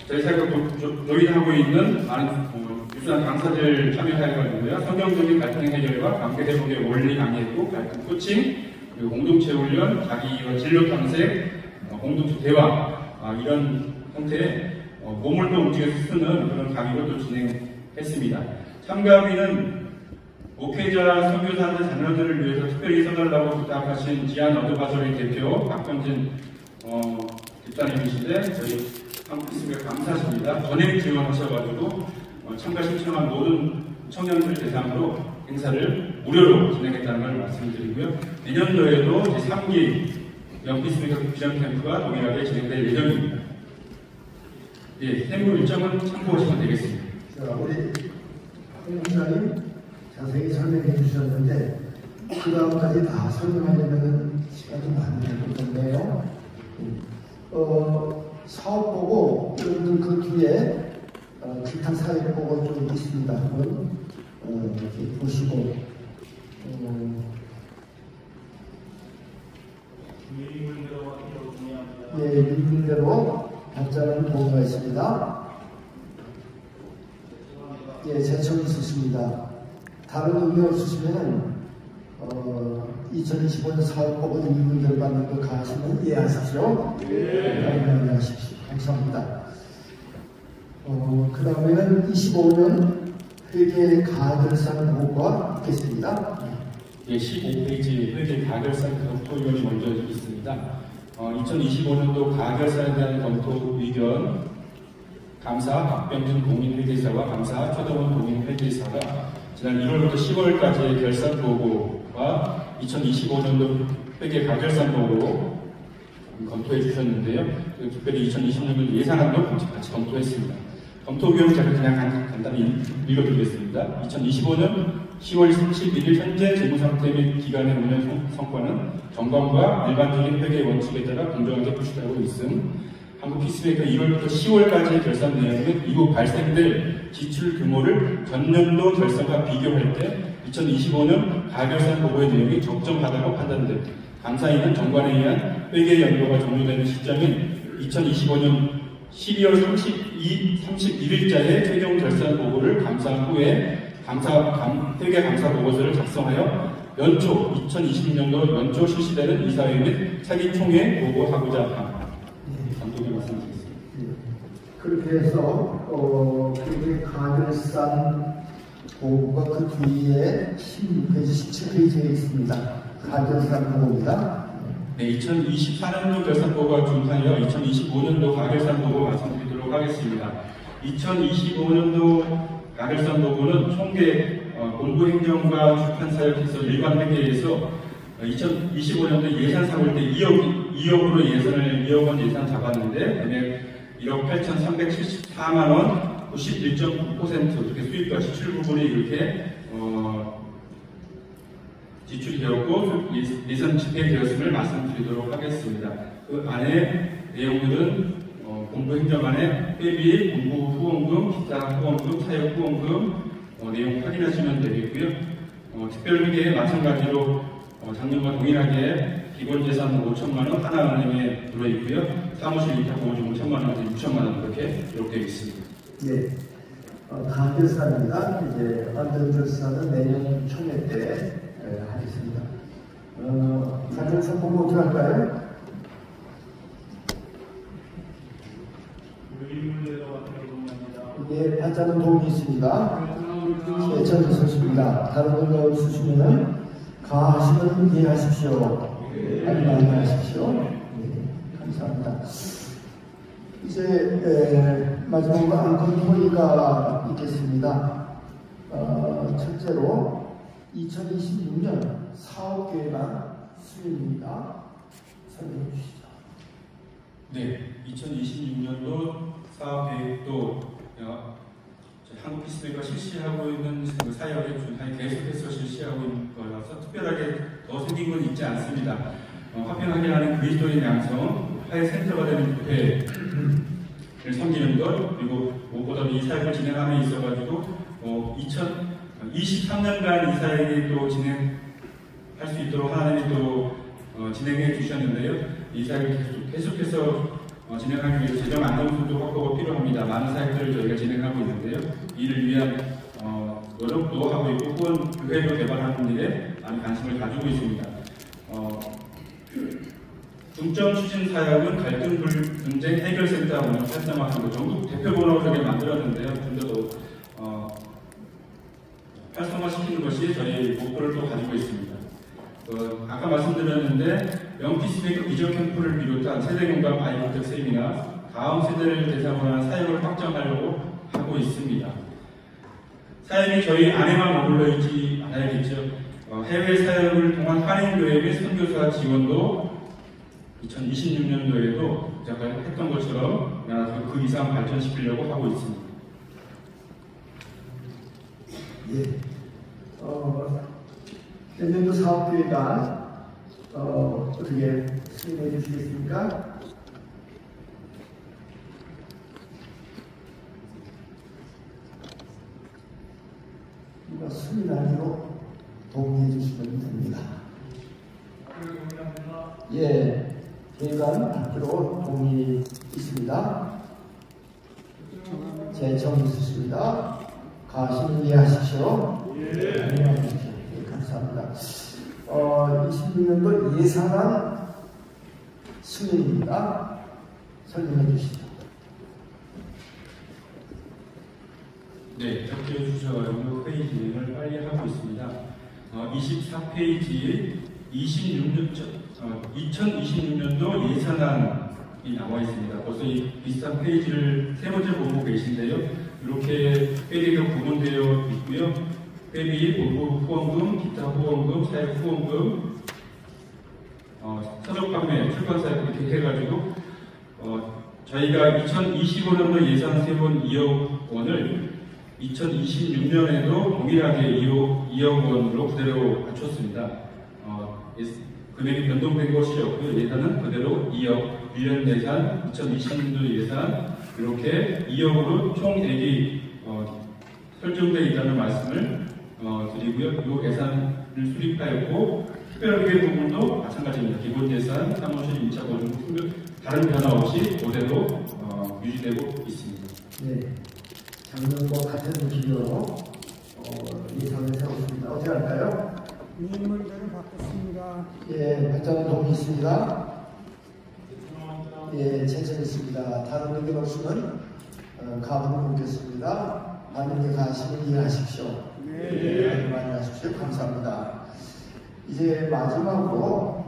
저희 사역을 조인하고 있는 많은 유수한 강사들 참여해가지고요. 성경적인 갈등 해결과 관계 회복의 원리 강의했고 갈등 코칭, 그리고 공동체 훈련, 자기와 진로 탐색, 공동체 대화 이런 형태의 몸을 또 움직여서 쓰는 그런 강의를 또 진행했습니다. 참가비는 목회자, 선교사들, 자녀들을 위해서 특별히 써달라고 부탁하신 지안 어드바저리 대표 박병진 집사님이신데 저희 한국교회가 감사하십니다. 전액 지원하셔가지고 참가 신청한 모든 청년들 대상으로 행사를 무료로 진행했다는 걸 말씀드리고요. 내년도에도 제3기 영피스메이커 비전 캠프가 동일하게 진행될 예정입니다. 예, 세부 일정은 참고하시면 되겠습니다. 자, 우리 홍목사님 자세히 설명해 주셨는데 그 다음까지 다 설명하려면 시간이 많이 걸리겠네요. 사업 보고 여러분들 그 뒤에 기타 사역 보고 좀 있습니다. 한번 이렇게 보시고 일분대로 답장을 보고가 있습니다. 제청 있으십니다. 다른 의미 없으시면 2025년 사업보고 일분대로 받는 거 가시면 이해하십시오. 이해하십시오. 감사합니다. 그 다음에는 25년 회계 가결산 보고가 있겠습니다. 15페이지 회계 가결산 검토위원이 먼저 있습니다. 2025년도 가결산에 대한 검토 의견 감사 박병준 공인회계사와 감사 최동원 공인회계사가 지난 1월부터 10월까지의 결산 보고와 2025년도 회계 가결산 보고 검토해 주셨는데요. 특별히 2026년 예산안도 같이 검토했습니다. 검토 의견을 제가 그냥 간단히 읽어드리겠습니다. 2025년 10월 31일 현재 재무상태 및 기간의 운영 성과는 정관과 일반적인 회계 원칙에 따라 공정하게 표시되고 있음. 한국 피스메이커 2월부터 10월까지의 결산 내용 및 이후 발생될 지출 규모를 전년도 결산과 비교할 때 2025년 가결산 보고의 내용이 적정하다고 판단됩니다. 감사인은 정관에 의한 회계 연도가 종료되는 시점인 2025년 12월 31일자의 최종 결산 보고를 감사한 후에 회계 감사 보고서를 작성하여 연초 2020년도 연초 실시되는 이사회 및 차기 총회 보고하고자 합니다. 감독이 말씀드리겠습니다. 그렇게 해서 회계 가결산 보고가 그 뒤에 16페이지, 17페이지에 있습니다. 가결산 보고입니다. 네, 2024년도 결산 보고가 중단하여 2025년도 가결산 보고 말씀드리도록 하겠습니다. 2025년도 가결산 보고는 총계 본부행정과 출판사역에서 일반 회계에서 2025년도 예산 삼을 때 2억으로 예산을 2억 원 예산 잡았는데 금액 1억 8,374만원 91.9% 이렇게 수입과 지출 부분이 이렇게 지출되었고 예산 집행되었음을 말씀드리도록 하겠습니다. 그 안에 내용들은 본부 행정안에 회비, 공부 후원금, 기타 후원금, 사역 후원금 내용 확인하시면 되겠고요. 특별회계에 마찬가지로 작년과 동일하게 기본재산 5천만원 하나은행에 들어있고요. 사무실 위탁 보증금 1,000만원, 6천만원 이렇게 기록되어 있습니다. 네. 가결산입니다. 이제 완전결산은 내년 총회 때 하겠습니다. 가결산 보고 어떻게 할까요? 발자는 동이 있습니다. 예, 저기 서십니다. 다른 분들 없으시면은 가하시면 이해하십시오. 아니면 이해하십시오. 예, 감사합니다. 이제 마지막으로 안건토의가 있겠습니다. 첫째로 2026년 사업계획안 수립입니다. 설명해 주시죠. 네, 2026년도 사업계획도 한국 피스메이커가 실시하고 있는 그 사역에 준하게 계속해서 실시하고 있는 거라서 특별하게 더 생긴 건 있지 않습니다. 화평하게 하는 그리스도의 양성, 화해 센터가 되는 교회를 섬기는 것, 그리고 무엇보다도 이 사역을 진행함에 있어가지고 2023년간 이 사역이 또 진행할 수 있도록 하나님이 또 진행해 주셨는데요. 이 사역을 계속해서 진행하기 위해서 재정 안정성도 확보가 필요합니다. 많은 사역들을 저희가 진행하고 있는데요. 이를 위한 노력도 하고 있고 혹은 교회를 개발하는 일에 많은 관심을 가지고 있습니다. 중점 추진 사역은 갈등 분쟁 해결센터 운영 활성화하고 전국 대표번호를 저희가 만들었는데요. 좀 더 활성화시키는 것이 저희 목표를 또 가지고 있습니다. 아까 말씀드렸는데 영피스메이커 비전 캠프를 비롯한 세대공감 아이콘텍 세미나 다음 세대를 대상으로 하는 사역을 확장하려고 하고 있습니다. 사역이 저희 안에만 머물러 있지 않아야겠죠. 해외 사역을 통한 한인교회 및 선교사 지원도 2026년도에도 제가 했던 것처럼 그 이상 발전시키려고 하고 있습니다. 예. 내년도 사업계획안 어떻게 수행해 주시겠습니까? 누가 수리 단위로 동의해 주시면 됩니다. 예, 계획안 받기로 동의 있습니다. 재청 있으십니다. 가시는 이해하십시오. 예. 감사합니다. 26년도 예산안 승인입니다. 설명해 주시죠. 네, 이렇게 해주셔가지고 회의 진행을 빨리 하고 있습니다. 24페이지에 2026년도 예산안이 나와 있습니다. 벌써 이 비슷한 페이지를 세 번째 보고 계신데요. 이렇게 회의가 구분되어 있고요. 회비, 본부 후원금, 기타 후원금, 사역 후원금, 서적 판매, 출판 사역 이렇게 해가지고 저희가 2025년도 예산 세분 2억 원을 2026년에도 동일하게 2억 원으로 그대로 맞췄습니다. 금액이 변동된 것이 없고요. 예산은 그대로 2억, 1년 예산, 2020년도 예산 이렇게 2억으로 총액이 설정되어 있다는 말씀을 드리고요. 이 예산을 수립하였고 특별하게 부분도 마찬가지입니다. 기본 예산, 사무실 임차 보증 다른 변화 없이 그대로 유지되고 있습니다. 네, 작년과 같은 기준으로 예산을 세웠습니다. 어떻게 할까요? 민물대로 바꿨습니다. 예, 발자는 동의 있습니다. 예, 재청 있습니다. 다른 의견 없으면 가분을 묻겠습니다. 만약에 가시면 이해하십시오. 네, 많이 하십시오. 감사합니다. 이제 마지막으로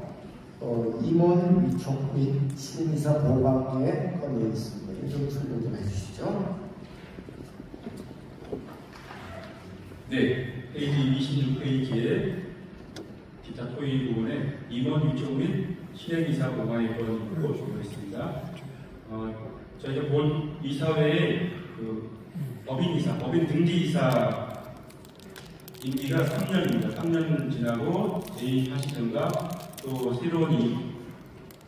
임원 위촉 및 신임이사 보강에 건의해 있습니다. 좀 설명 좀 해주시죠. 네, 페이지 26페이지에 기타 토의 부분에 임원 위촉 및 신임이사 보강에 건의로 준비했습니다. 저희가 본 이사회에 법인 등기이사 임기가 3년입니다. 3년 지나고 재임하시든가 또 새로운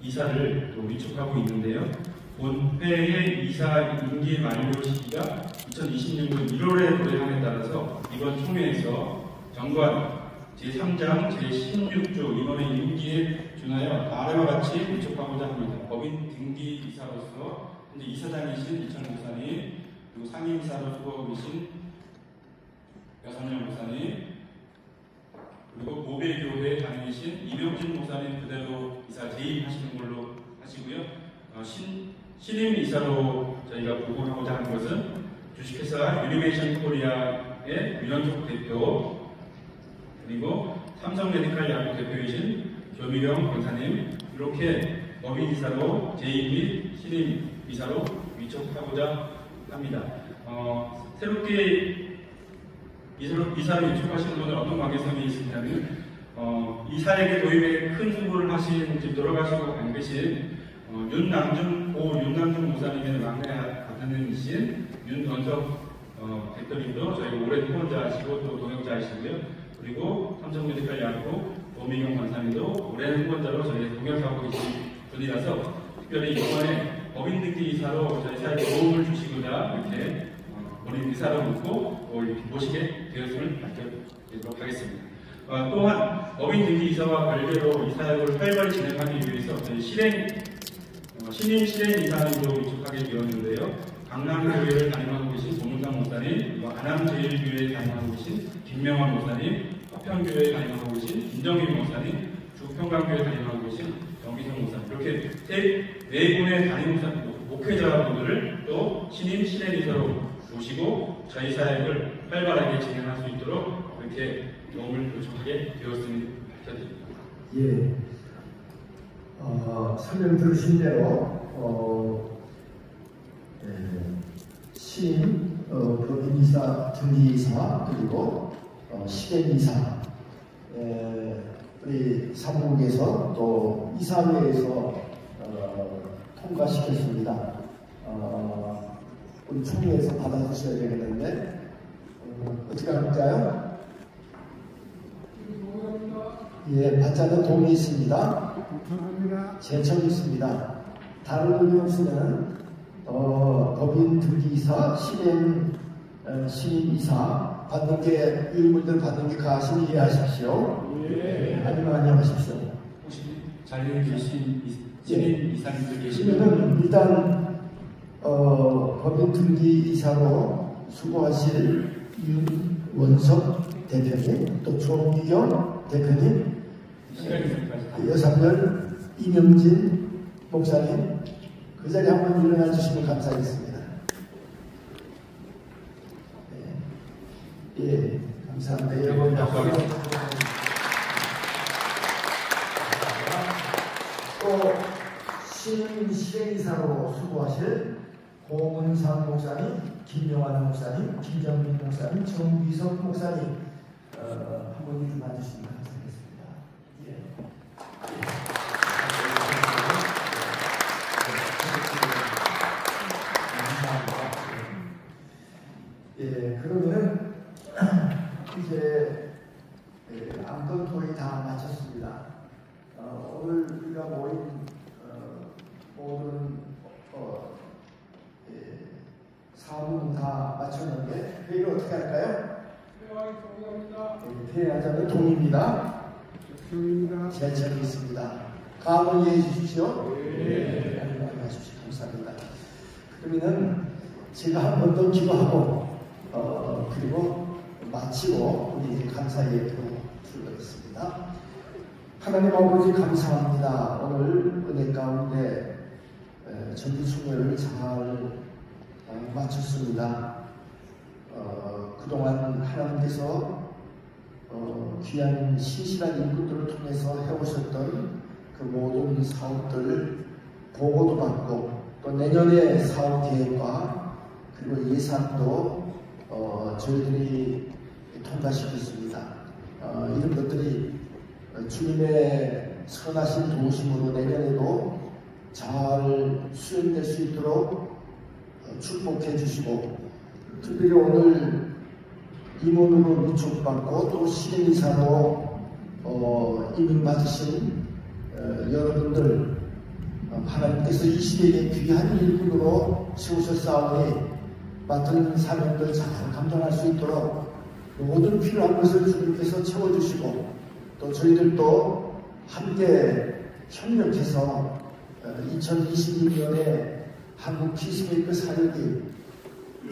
이사를 또 위촉하고 있는데요. 본회의 이사 임기 만료 시기가 2026년 1월에 도래함에 따라서 이번 총회에서 정관 제3장 제16조 임원의 임기에 준하여 다음과 같이 위촉하고자 합니다. 법인 등기이사로서 현재 이사장이신 이천 목사님, 그리고 상임이사로 수고하고 계신 여선영 목사님, 그리고 모배교회 다니신 이병진 목사님 그대로 이사 재임하시는 걸로 하시고요. 신임 이사로 저희가 보고하고자 하는 것은 주식회사 유니메이션 코리아의 윤현석 대표, 그리고 삼성 메디칼 약국 대표이신 조미경 권사님, 이렇게 법인이사로 재임 및 신임이사로 위촉하고자 합니다. 새롭게 이사로 위촉하시는 분은 어떤 관계성이 있으냐면, 이사에게 도입에 큰 승부를 하신, 지금 돌아가시고 안 계신 윤남중 목사님의 막내 아드님이신 윤건석 대표님도 저희 오랜 후원자이시고 또 동역자이시고요. 그리고 삼성 메디칼 약국 조미경 권사님도 오랜 후원자로 저희 동역하고 계신 분이라서 특별히 이번에 법인 등기 이사로 저희 사회에 도움을 주시고자 이렇게 본인 의사를 묻고 이렇게 모시게 되었음을 밝혀드리도록 하겠습니다. 또한 법인 등기 이사와 별개로 이 사역을 활발히 진행하기 위해서 저희 신임 실행 이사님도 위촉하게 되었는데요. 강남교회를 담임하고 계신 조문상 목사님, 안암제일교회에 담임하고 계신 김명환 목사님, 화평교회에 담임하고 계신 김정민 목사님, 주평강교회에 담임하고 계신 정기성 목사님, 이렇게 네 분의 담임 목회자분들을 또 신임 실행이사로 모시고 저희 사역을 활발하게 진행할 수 있도록 이렇게 도움을 요청하게 되었음을 밝혀드립니다. 예. 설명 들으신 대로 신임 법인이사, 등기이사, 그리고 실행이사, 우리 사무국에서 또 이사회에서 통과시켰습니다. 우리 총회에서 받아주셔야 되겠는데 어떻게 할까요? 예, 받자는 동의 있습니다. 제청 있습니다. 다른 의견 없으면 법인 등기이사, 신임이사 받는 게 의무들 받는 게 가시면 이해하십시오. 예. 아니면 안녕하십시오. 혹시 자리에 계신 신임이사님들 계시면은 일단 법인 등기이사로 수고하실 윤원석 대표님, 또 조미경 대표님, 여사별 이명진 목사님, 그 자리에 한번 일어나 주시면 감사하겠습니다. 예, 감사합니다. 여러분 또 신임 실행이사로 수고하실 고문상 목사님, 김명환 목사님, 김정민 목사님, 정비석 목사님 한번 일어나 주시면 감사하겠습니다. 예, 그러면은 이제 안건 거의 다 마쳤습니다. 오늘 우리가 모인 모든 사무는 다 마쳤는데 회의를 어떻게 할까요? 회의하자면 동의입니다. 제청이 있습니다. 감을 이해해 주십시오. 네. 안녕하십시오. 감사합니다. 그러면은 제가 한 번 더 기도하고 그리고 마치고 우리 감사예배로 출발했습니다. 하나님 아버지 감사합니다. 오늘 은혜 가운데 전기충혈을 잘 마쳤습니다. 그동안 하나님께서 귀한 신실한 인구들을 통해서 해오셨던 그 모든 사업들 보고도 받고 또 내년의 사업 계획과 그리고 예산도 저희들이 통과시켰습니다. 이런 것들이 주님의 선하신 도우심으로 내년에도 잘 수행될 수 있도록 축복해 주시고, 특별히 오늘 임원으로 위촉받고 또 실행이사로 임명받으신 여러분들, 하나님께서 이 시대에 귀한 일꾼으로 세우셨사오니 맡은 사명들 잘 감당할 수 있도록 모든 필요한 것을 주님께서 채워주시고, 또 저희들도 함께 협력해서 2022년에 한국 피스메이커 사역이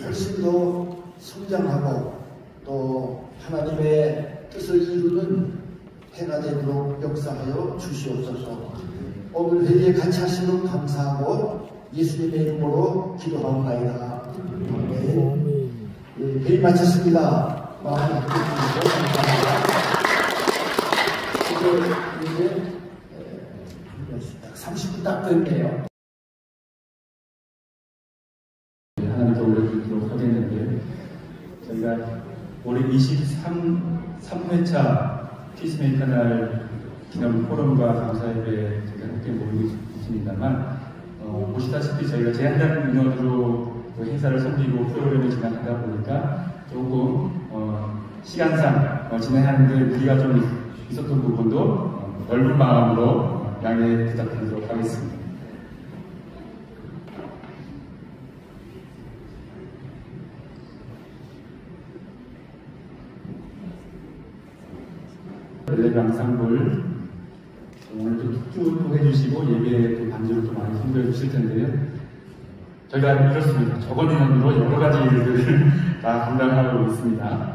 훨씬 더 성장하고 또 하나님의 뜻을 이루는 해가 되도록 역사하여 주시옵소서. 오늘 회의에 같이 하시면 감사하고 예수님의 이름으로 기도하옵나이다. 아멘. 예, 회의 마쳤습니다. 마음을 함께 주시고 감사합니다. 이제 30분 딱 됐네요. 하나님께 올려드리도록 하겠는데, 저희가 올해 23회차 피스메이커 날 기념 포럼과 감사예배 저희가 함께 모이고 있습니다만, 보시다시피 저희가 제한된 인원으로 행사를 섬기고 프로그램을 진행하다 보니까 조금 시간상 진행하는데 무리가 좀 있었던 부분도 넓은 마음으로 양해 부탁드리도록 하겠습니다. 예배 앙상블 오늘도 특주도 해주시고 예배에 또 반주를 또 많이 선보여 주실 텐데요. 저희가 이렇습니다. 적은 인원으로 여러 가지 일들을 다 감당하고 있습니다.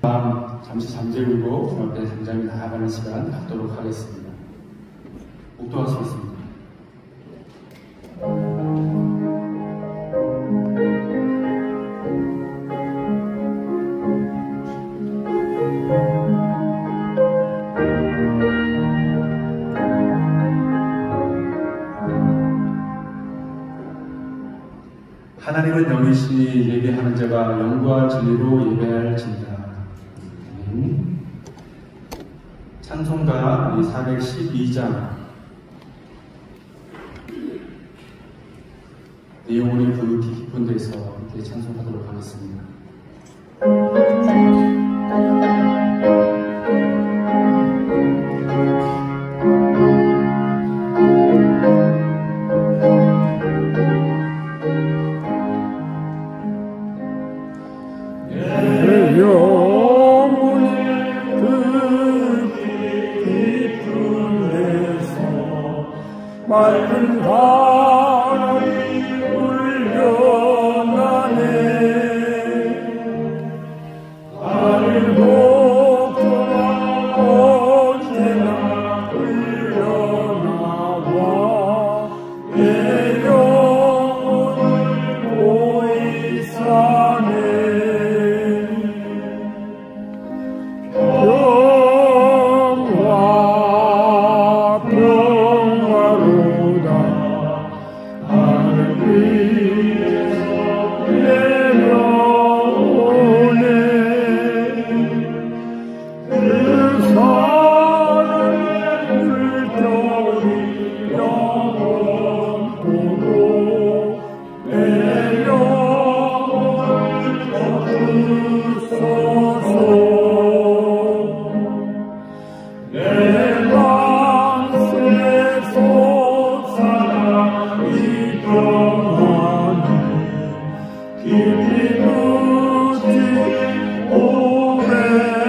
마음 잠시 잠재우고 주 앞에 잠잠히 나아가는 시간 갖도록 하겠습니다. 묵도하시겠습니다. 하나님은 영이시니 예배하는 자가 영과 진리로 예배할지니라. 찬송가 412장 내용을 그 깊은 데서 이렇게 찬송하도록 하겠습니다. 맑은 바람이 울려나네. 하늘 복도가 언제나 흘러나와 내 영혼을 보이사네. 깊이 묻지 오메로다.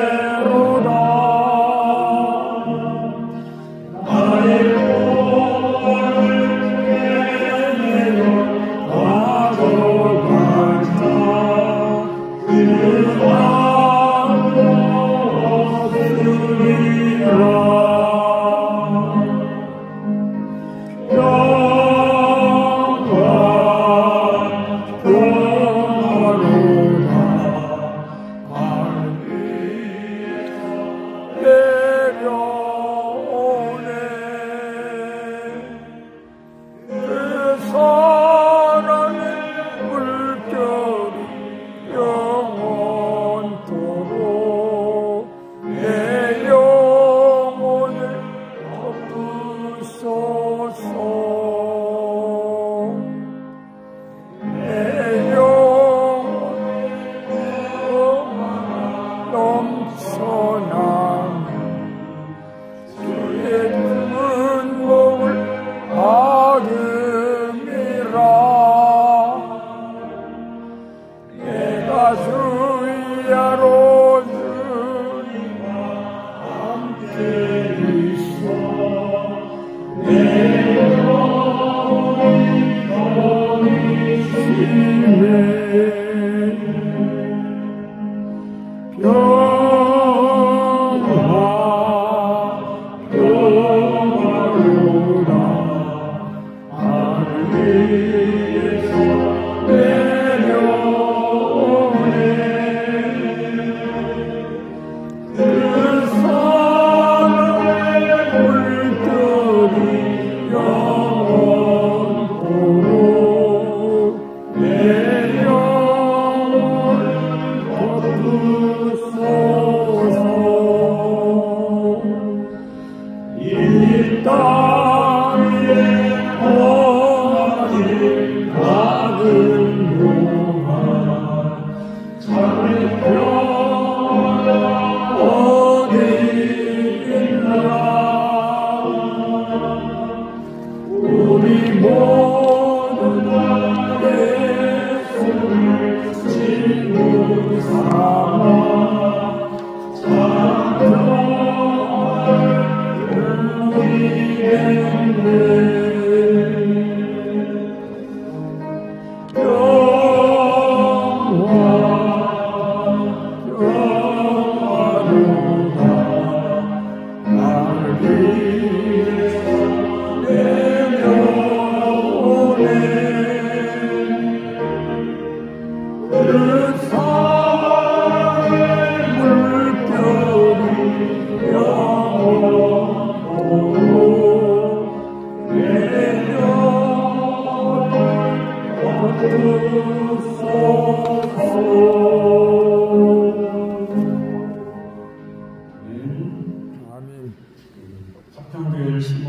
그